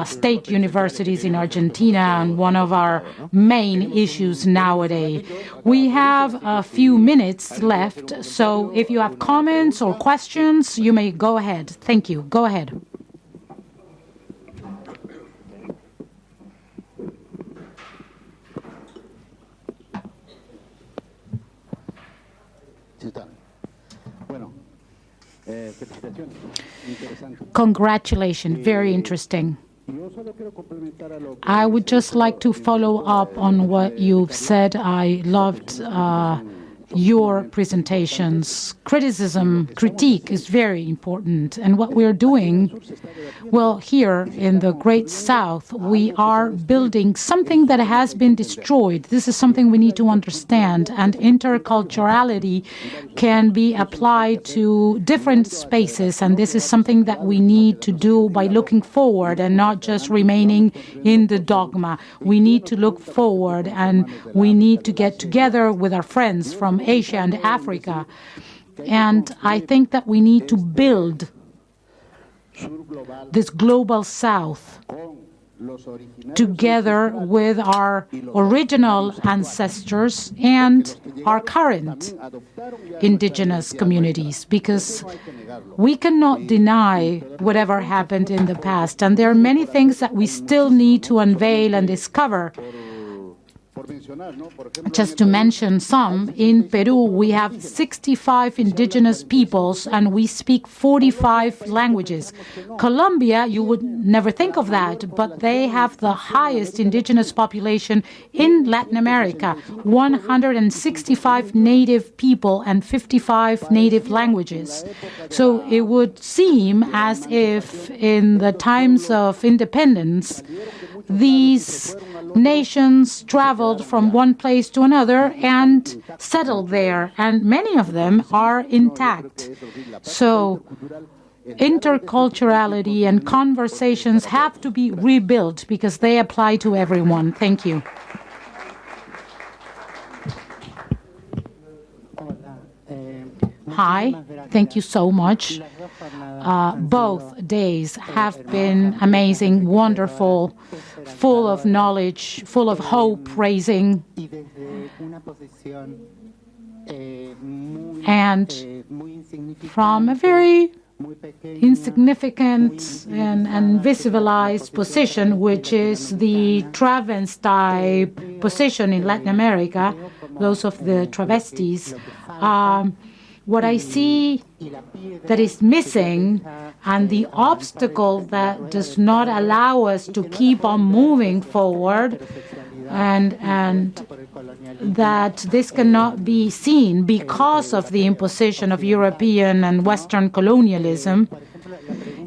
state universities in Argentina, and one of our main issues nowadays. We have a few minutes left, so if you have comments or questions, you may go ahead. Thank you. Go ahead. Congratulations. Very interesting. I would just like to follow up on what you've said. I loved your presentations. Critique is very important. And what we're doing, well, here in the Great South, we are building something that has been destroyed. This is something we need to understand. And interculturality can be applied to different spaces. And this is something that we need to do by looking forward and not just remaining in the dogma. We need to look forward, and we need to get together with our friends from Asia and Africa. And I think that we need to build this global South together with our original ancestors and our current indigenous communities, because we cannot deny whatever happened in the past. And there are many things that we still need to unveil and discover. Just to mention some, in Peru we have 65 indigenous peoples and we speak 45 languages. Colombia, you would never think of that, but they have the highest indigenous population in Latin America, 165 native people and 55 native languages. So it would seem as if in the times of independence, these nations traveled from one place to another and settled there, and many of them are intact. So interculturality and conversations have to be rebuilt because they apply to everyone. Thank you. Hi, thank you so much. Both days have been amazing, wonderful. full of knowledge, full of hope-raising, and from a very insignificant and invisibilized position, which is the travesti position in Latin America, those of the travestis. What I see that is missing, and the obstacle that does not allow us to keep on moving forward, and that this cannot be seen because of the imposition of European and Western colonialism,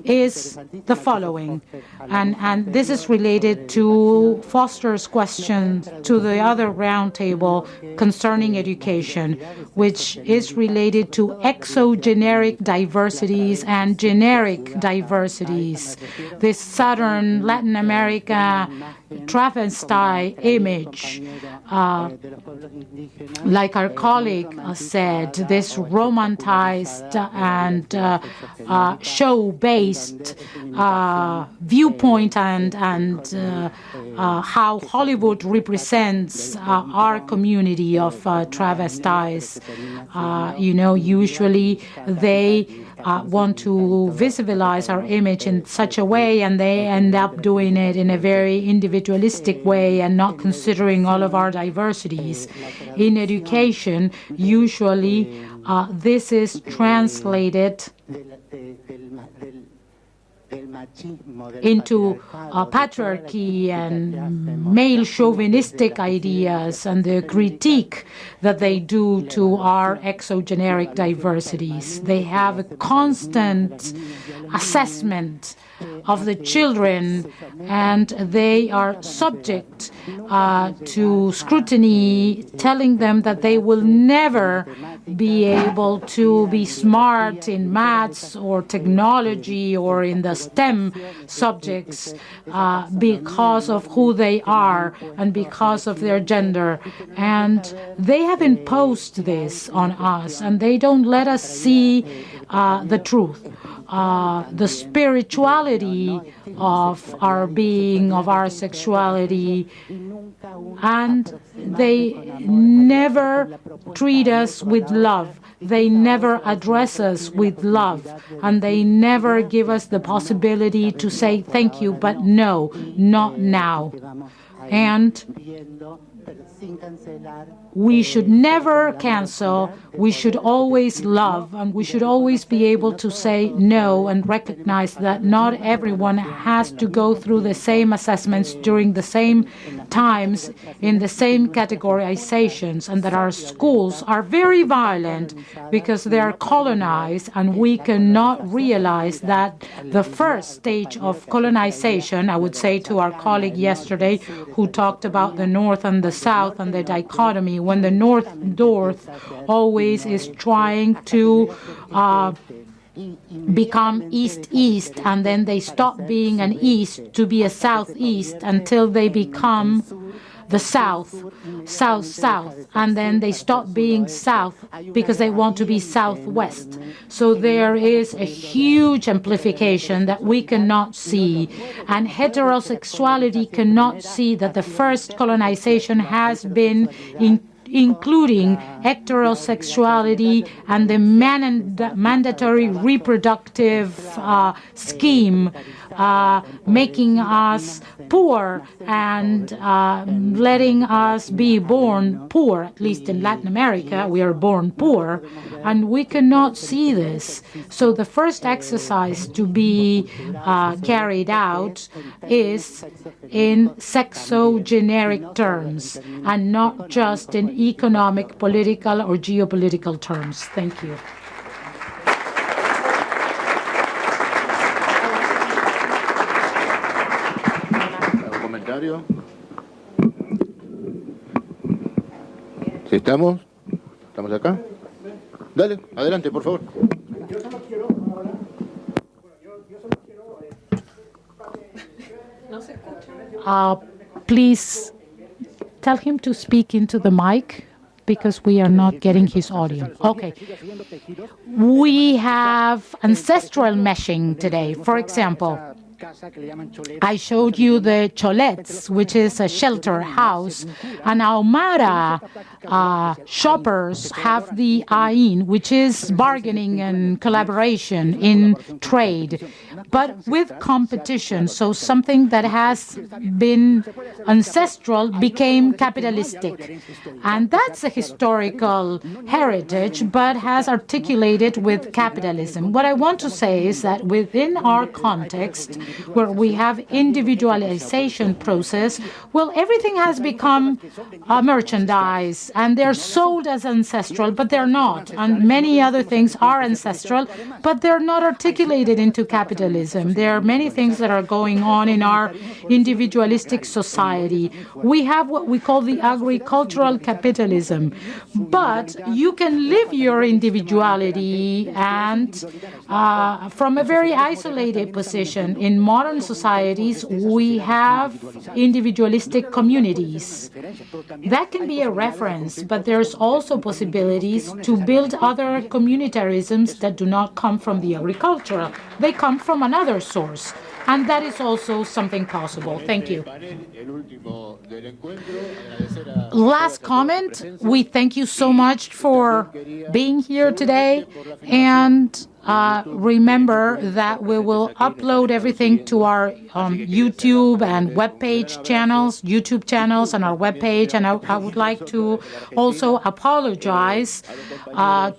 is the following. And this is related to Forster's question to the other roundtable concerning education, which is related to exogeneric diversities and generic diversities. This Southern Latin America travesti image, like our colleague said, this romanticized and show-based viewpoint and how Hollywood represents our community of travestis. Usually they want to visualize our image in such a way, and they end up doing it in a very individualistic way and not considering all of our diversities. In education, usually this is translated into patriarchy and male chauvinistic ideas and the critique that they do to our exogeneric diversities. They have a constant assessment of the children, and they are subject to scrutiny, telling them that they will never be able to be smart in maths or technology or in the STEM subjects because of who they are and because of their gender. And they have imposed this on us, and they don't let us see the truth. The spirituality of our being, of our sexuality, and they never treat us with love. They never address us with love, and they never give us the possibility to say thank you, but no, not now. And we should never cancel, we should always love, and we should always be able to say no and recognize that not everyone has to go through the same assessments during the same times in the same categorizations, and that our schools are very violent because they are colonized, and we cannot realize that the first stage of colonization, I would say to our colleague yesterday who talked about the North and the South and the dichotomy, when the North always is trying to become East-East, and then they stop being an East to be a Southeast until they become the South, and then they stop being South because they want to be Southwest. So there is a huge amplification that we cannot see, and heterosexuality cannot see that the first colonization has been including heterosexuality and the mandatory reproductive scheme, making us poor and letting us be born poor. At least in Latin America, we are born poor, and we cannot see this. So the first exercise to be carried out is in sexogeneric terms, and not just in economic, political, or geopolitical terms. Thank you. ¿Comentario? ¿Sí estamos? ¿Estamos acá? Dale, adelante, por favor. Yo solo quiero ahora. Please tell him to speak into the mic because we are not getting his audio. Okay. We have ancestral meshing today. For example, I showed you the cholets, which is a shelter house, and Ahumara shoppers have the ain, which is bargaining and collaboration in trade, but with competition. So something that has been ancestral became capitalistic. And that's a historical heritage, but has articulated with capitalism. What I want to say is that within our context, where we have individualization process, well, everything has become merchandise, and they're sold as ancestral, but they're not. And many other things are ancestral, but they're not articulated into capitalism. There are many things that are going on in our individualistic society. We have what we call the agricultural capitalism, but you can live your individuality and from a very isolated position. In modern societies, we have individualistic communities. That can be a reference, but there's also possibilities to build other communitarisms that do not come from the agricultural. They come from another source. And that is also something possible. Thank you. Last comment, we thank you so much for being here today. And remember that we will upload everything to our YouTube and webpage channels, YouTube channels and our webpage. And I would like to also apologize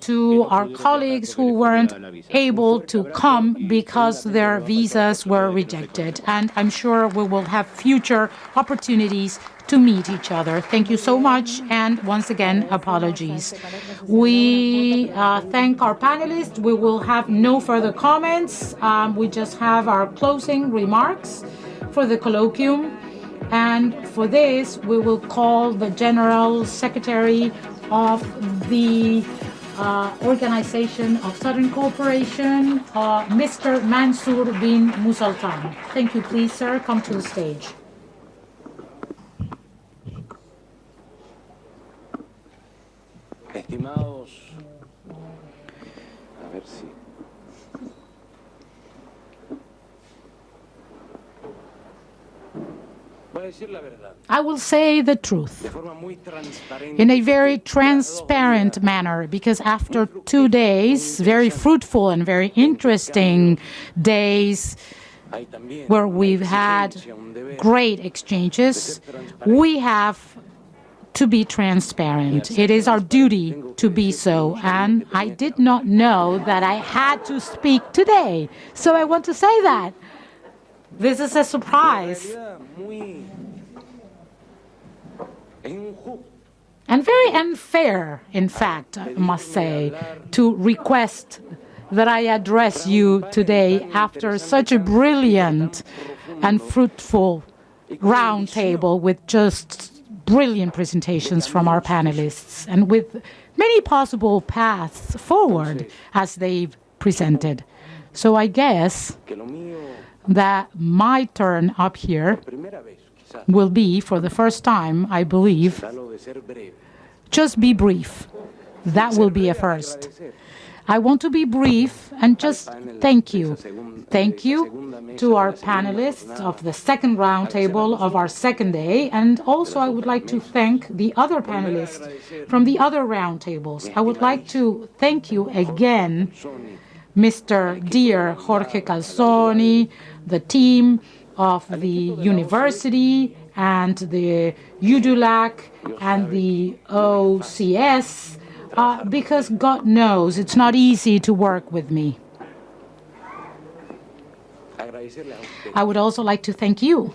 to our colleagues who weren't able to come because their visas were rejected. And I'm sure we will have future opportunities to meet each other. Thank you so much, and once again, apologies. We thank our panelists. We will have no further comments. We just have our closing remarks for the colloquium. And for this, we will call the General Secretary of the Organization of Southern Cooperation, Mr. Mansour bin Musaltan. Thank you. Please, sir, come to the stage. Estimados, a ver si. I will say the truth in a very transparent manner, because after 2 days, very fruitful and very interesting days, where we've had great exchanges, we have to be transparent. It is our duty to be so, and I did not know that I had to speak today, so I want to say that. This is a surprise. And very unfair, in fact, I must say, to request that I address you today after such a brilliant and fruitful roundtable with just brilliant presentations from our panelists and with many possible paths forward as they've presented. So I guess that my turn up here will be, for the first time, I believe, just be brief. That will be a first. I want to be brief and just thank you. Thank you to our panelists of the second roundtable of our second day. And also I would like to thank the other panelists from the other roundtables. I would like to thank you again, Mr. Dear Jorge Calzoni, the team of the university and the UDULAC and the OCS, because God knows it's not easy to work with me. I would also like to thank you,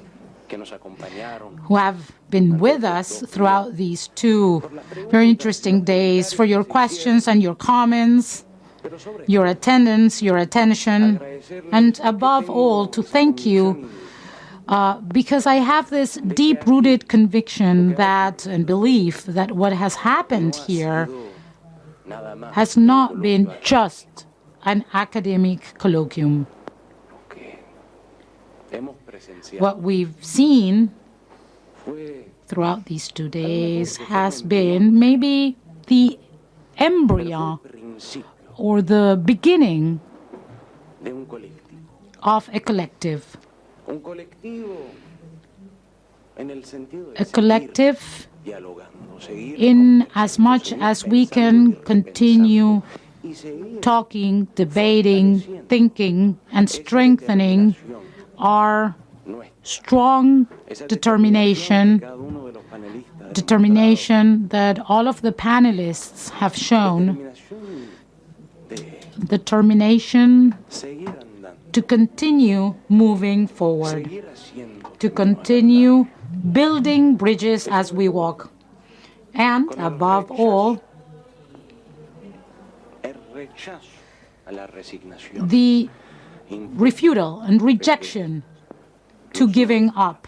who have been with us throughout these 2 very interesting days, for your questions and your comments, your attendance, your attention, and above all, to thank you because I have this deep-rooted conviction that and belief that what has happened here has not been just an academic colloquium. What we've seen throughout these 2 days has been maybe the embryo or the beginning of a collective. a collective in as much as we can continue talking, debating, thinking, and strengthening our strong determination that all of the panelists have shown, determination to continue moving forward, to continue building bridges as we walk, and above all, the refutal and rejection to giving up.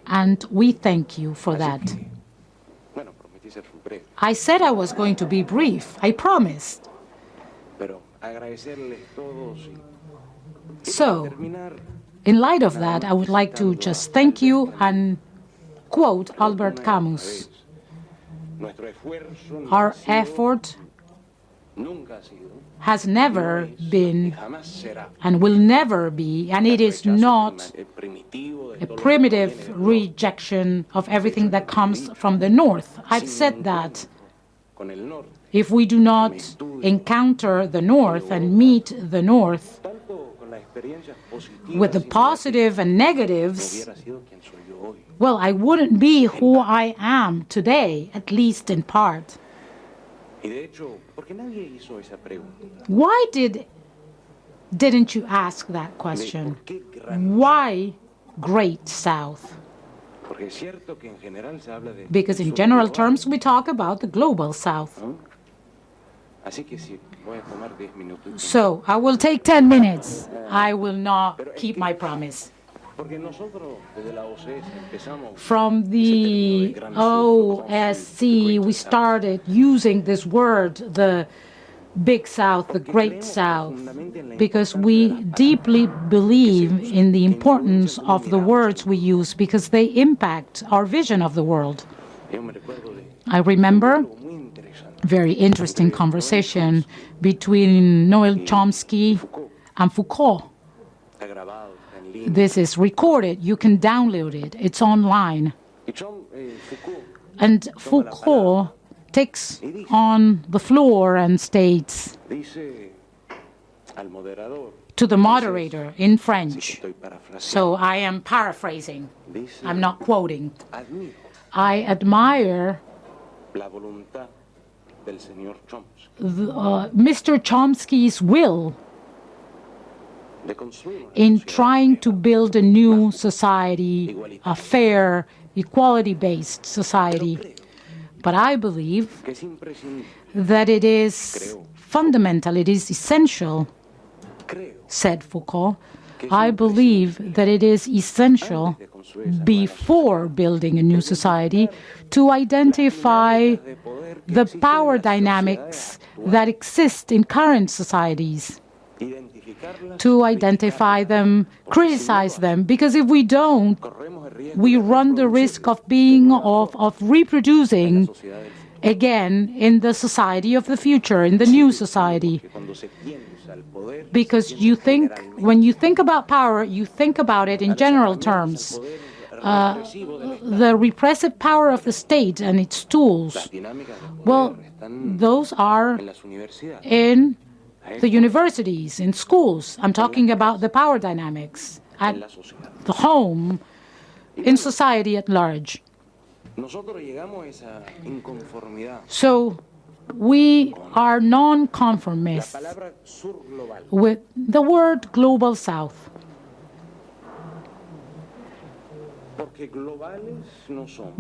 And we thank you for that. I said I was going to be brief. I promised. So, in light of that, I would like to just thank you and quote Albert Camus. Our effort has never been and will never be, and it is not a primitive rejection of everything that comes from the North. I've said that if we do not encounter the North and meet the North with the positive and negatives, well, I wouldn't be who I am today, at least in part. Why didn't you ask that question? Why Great South? Because in general terms, we talk about the global South. So I will take 10 minutes. I will not keep my promise. From the OSC, we started using this word, the Big South, the Great South, because we deeply believe in the importance of the words we use because they impact our vision of the world. I remember a very interesting conversation between Noam Chomsky and Foucault. This is recorded. You can download it. It's online. And Foucault takes on the floor and states to the moderator in French. So I am paraphrasing. I'm not quoting. I admire Mr. Chomsky's will in trying to build a new society, a fair, equality-based society. But I believe that it is fundamental, it is essential, said Foucault. I believe that it is essential before building a new society to identify the power dynamics that exist in current societies, to identify them, criticize them, because if we don't, we run the risk of reproducing again in the society of the future, in the new society. Because when you think about power, you think about it in general terms. The repressive power of the state and its tools, well, those are in the universities, in schools. I'm talking about the power dynamics at the home, in society at large. So we are non-conformists with the word global South.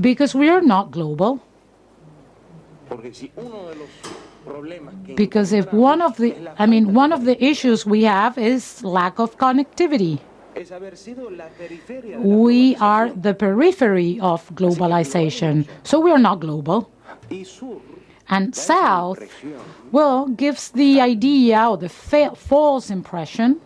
Because we are not global. Because if one of the issues we have is lack of connectivity. We are the periphery of globalization, so we are not global. And South, well, gives the idea or the false impression,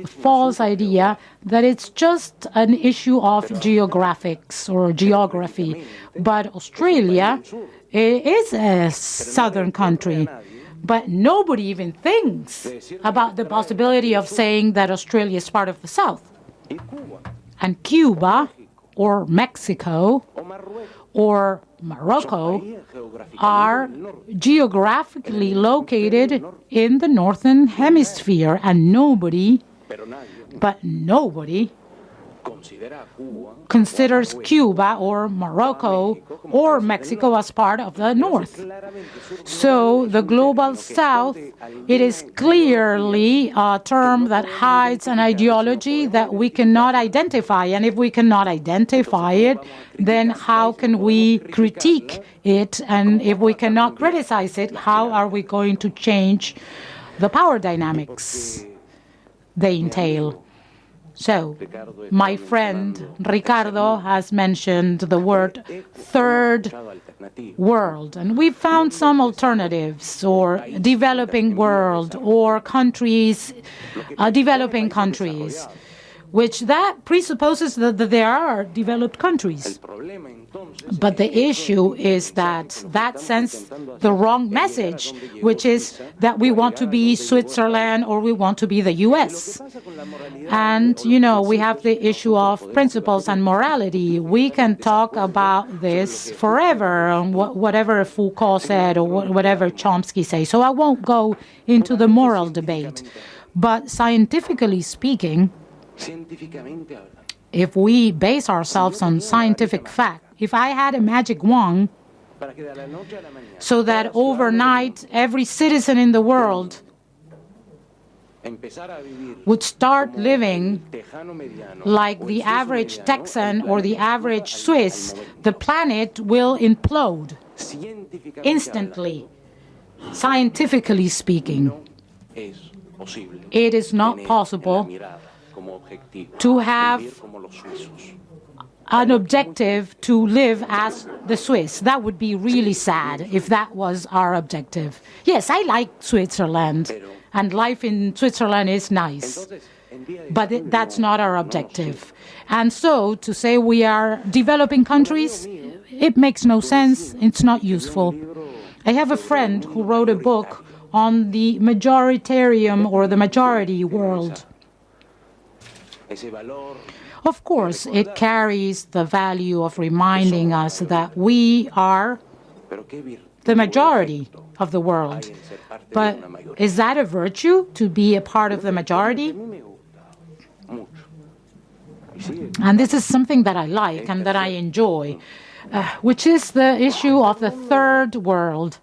false idea that it's just an issue of geographics or geography. But Australia is a southern country. But nobody even thinks about the possibility of saying that Australia is part of the South. And Cuba, or Mexico, or Morocco are geographically located in the northern hemisphere, and nobody considers Cuba or Morocco or Mexico as part of the North. So the global South, it is clearly a term that hides an ideology that we cannot identify. And if we cannot identify it, then how can we critique it? And if we cannot criticize it, how are we going to change the power dynamics they entail? So, my friend Ricardo has mentioned the word third world, and we've found some alternatives, or developing world, or countries, developing countries, which that presupposes that there are developed countries. But the issue is that sends the wrong message, which is that we want to be Switzerland or we want to be the US. And, we have the issue of principles and morality. We can talk about this forever, whatever Foucault said or whatever Chomsky says. So I won't go into the moral debate. But scientifically speaking, if we base ourselves on scientific fact, if I had a magic wand so that overnight every citizen in the world would start living like the average Texan or the average Swiss, the planet will implode instantly. Scientifically speaking, it is not possible to have an objective to live as the Swiss. That would be really sad if that was our objective. Yes, I like Switzerland, and life in Switzerland is nice, but that's not our objective. And so to say we are developing countries, it makes no sense. It's not useful. I have a friend who wrote a book on the majoritarian or the majority world. Of course, it carries the value of reminding us that we are the majority of the world. But is that a virtue, to be a part of the majority? And this is something that I like and that I enjoy, which is the issue of the third world.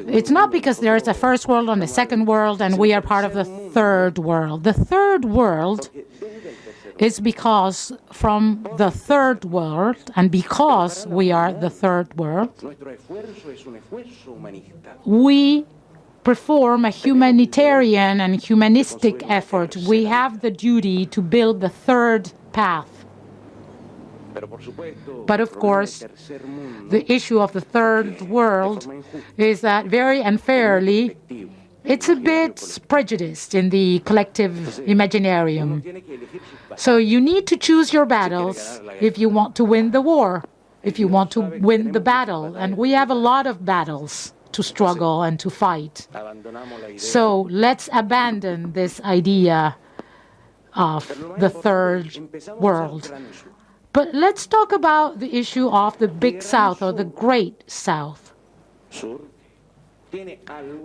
It's not because there is a first world and a second world and we are part of the third world. The third world is because from the third world, and because we are the third world, we perform a humanitarian and humanistic effort. We have the duty to build the third path. But of course, the issue of the third world is that very unfairly, it's a bit prejudiced in the collective imaginarium. So you need to choose your battles if you want to win the war, if you want to win the battle. And we have a lot of battles to struggle and to fight. So let's abandon this idea of the third world. But let's talk about the issue of the Big South or the Great South.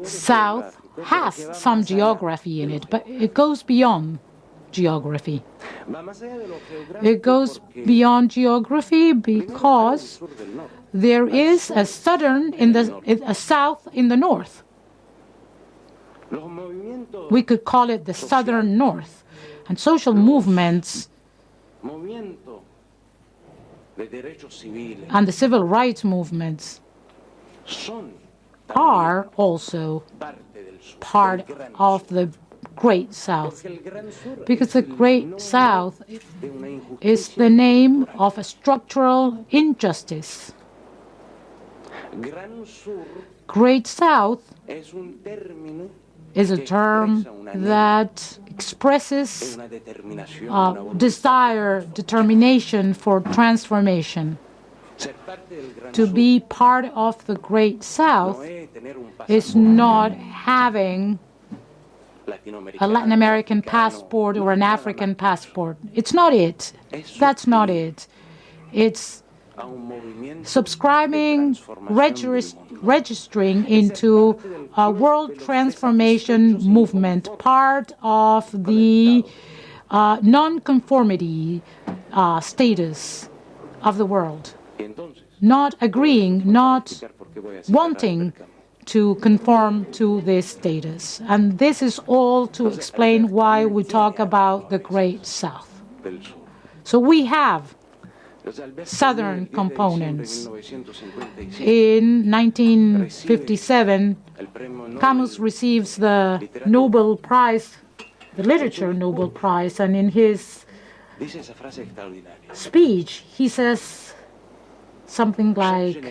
South has some geography in it, but it goes beyond geography. It goes beyond geography because there is a south in the north. We could call it the southern north. And social movements and the civil rights movements are also part of the Great South, because the Great South is the name of a structural injustice. Great South is a term that expresses desire, determination for transformation. To be part of the Great South is not having a Latin American passport or an African passport. It's not it. That's not it. It's subscribing, registering into a world transformation movement, part of the non-conformity status of the world. Not agreeing, not wanting to conform to this status. And this is all to explain why we talk about the Great South. So we have Southern components. In 1957, Camus receives the Nobel Prize, the Literature Nobel Prize, and in his speech, he says something like,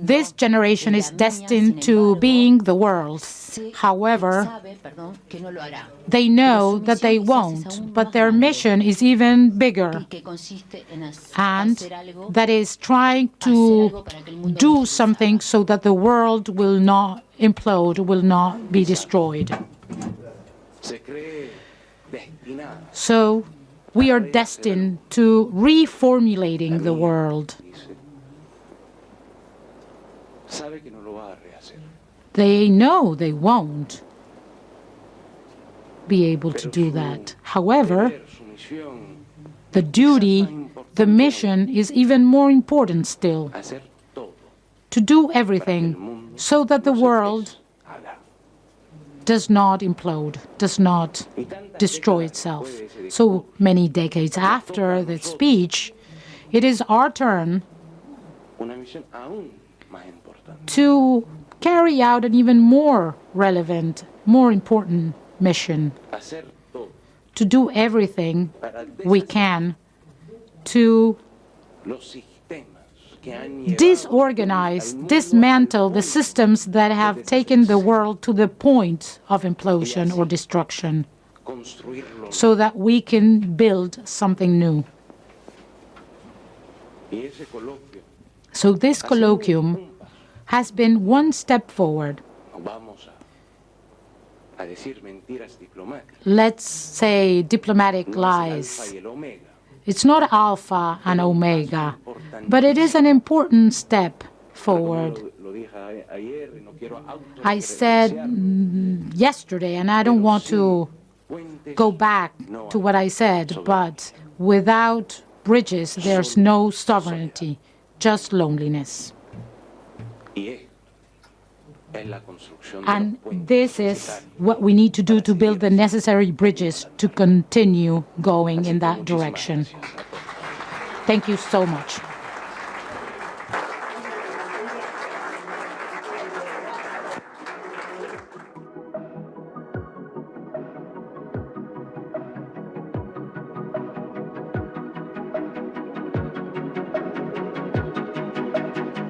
this generation is destined to being the world. However, they know that they won't, but their mission is even bigger, and that is trying to do something so that the world will not implode, will not be destroyed. So we are destined to reformulating the world. They know they won't be able to do that. However, the duty, the mission is even more important still. To do everything so that the world does not implode, does not destroy itself. So many decades after the speech, it is our turn to carry out an even more relevant, more important mission, to do everything we can to disorganize, dismantle the systems that have taken the world to the point of implosion or destruction, so that we can build something new. So this colloquium has been one step forward. Let's say diplomatic lies. It's not alpha and omega, but it is an important step forward. I said yesterday, and I don't want to go back to what I said, but without bridges, there's no sovereignty, just loneliness. And this is what we need to do to build the necessary bridges to continue going in that direction. Thank you so much.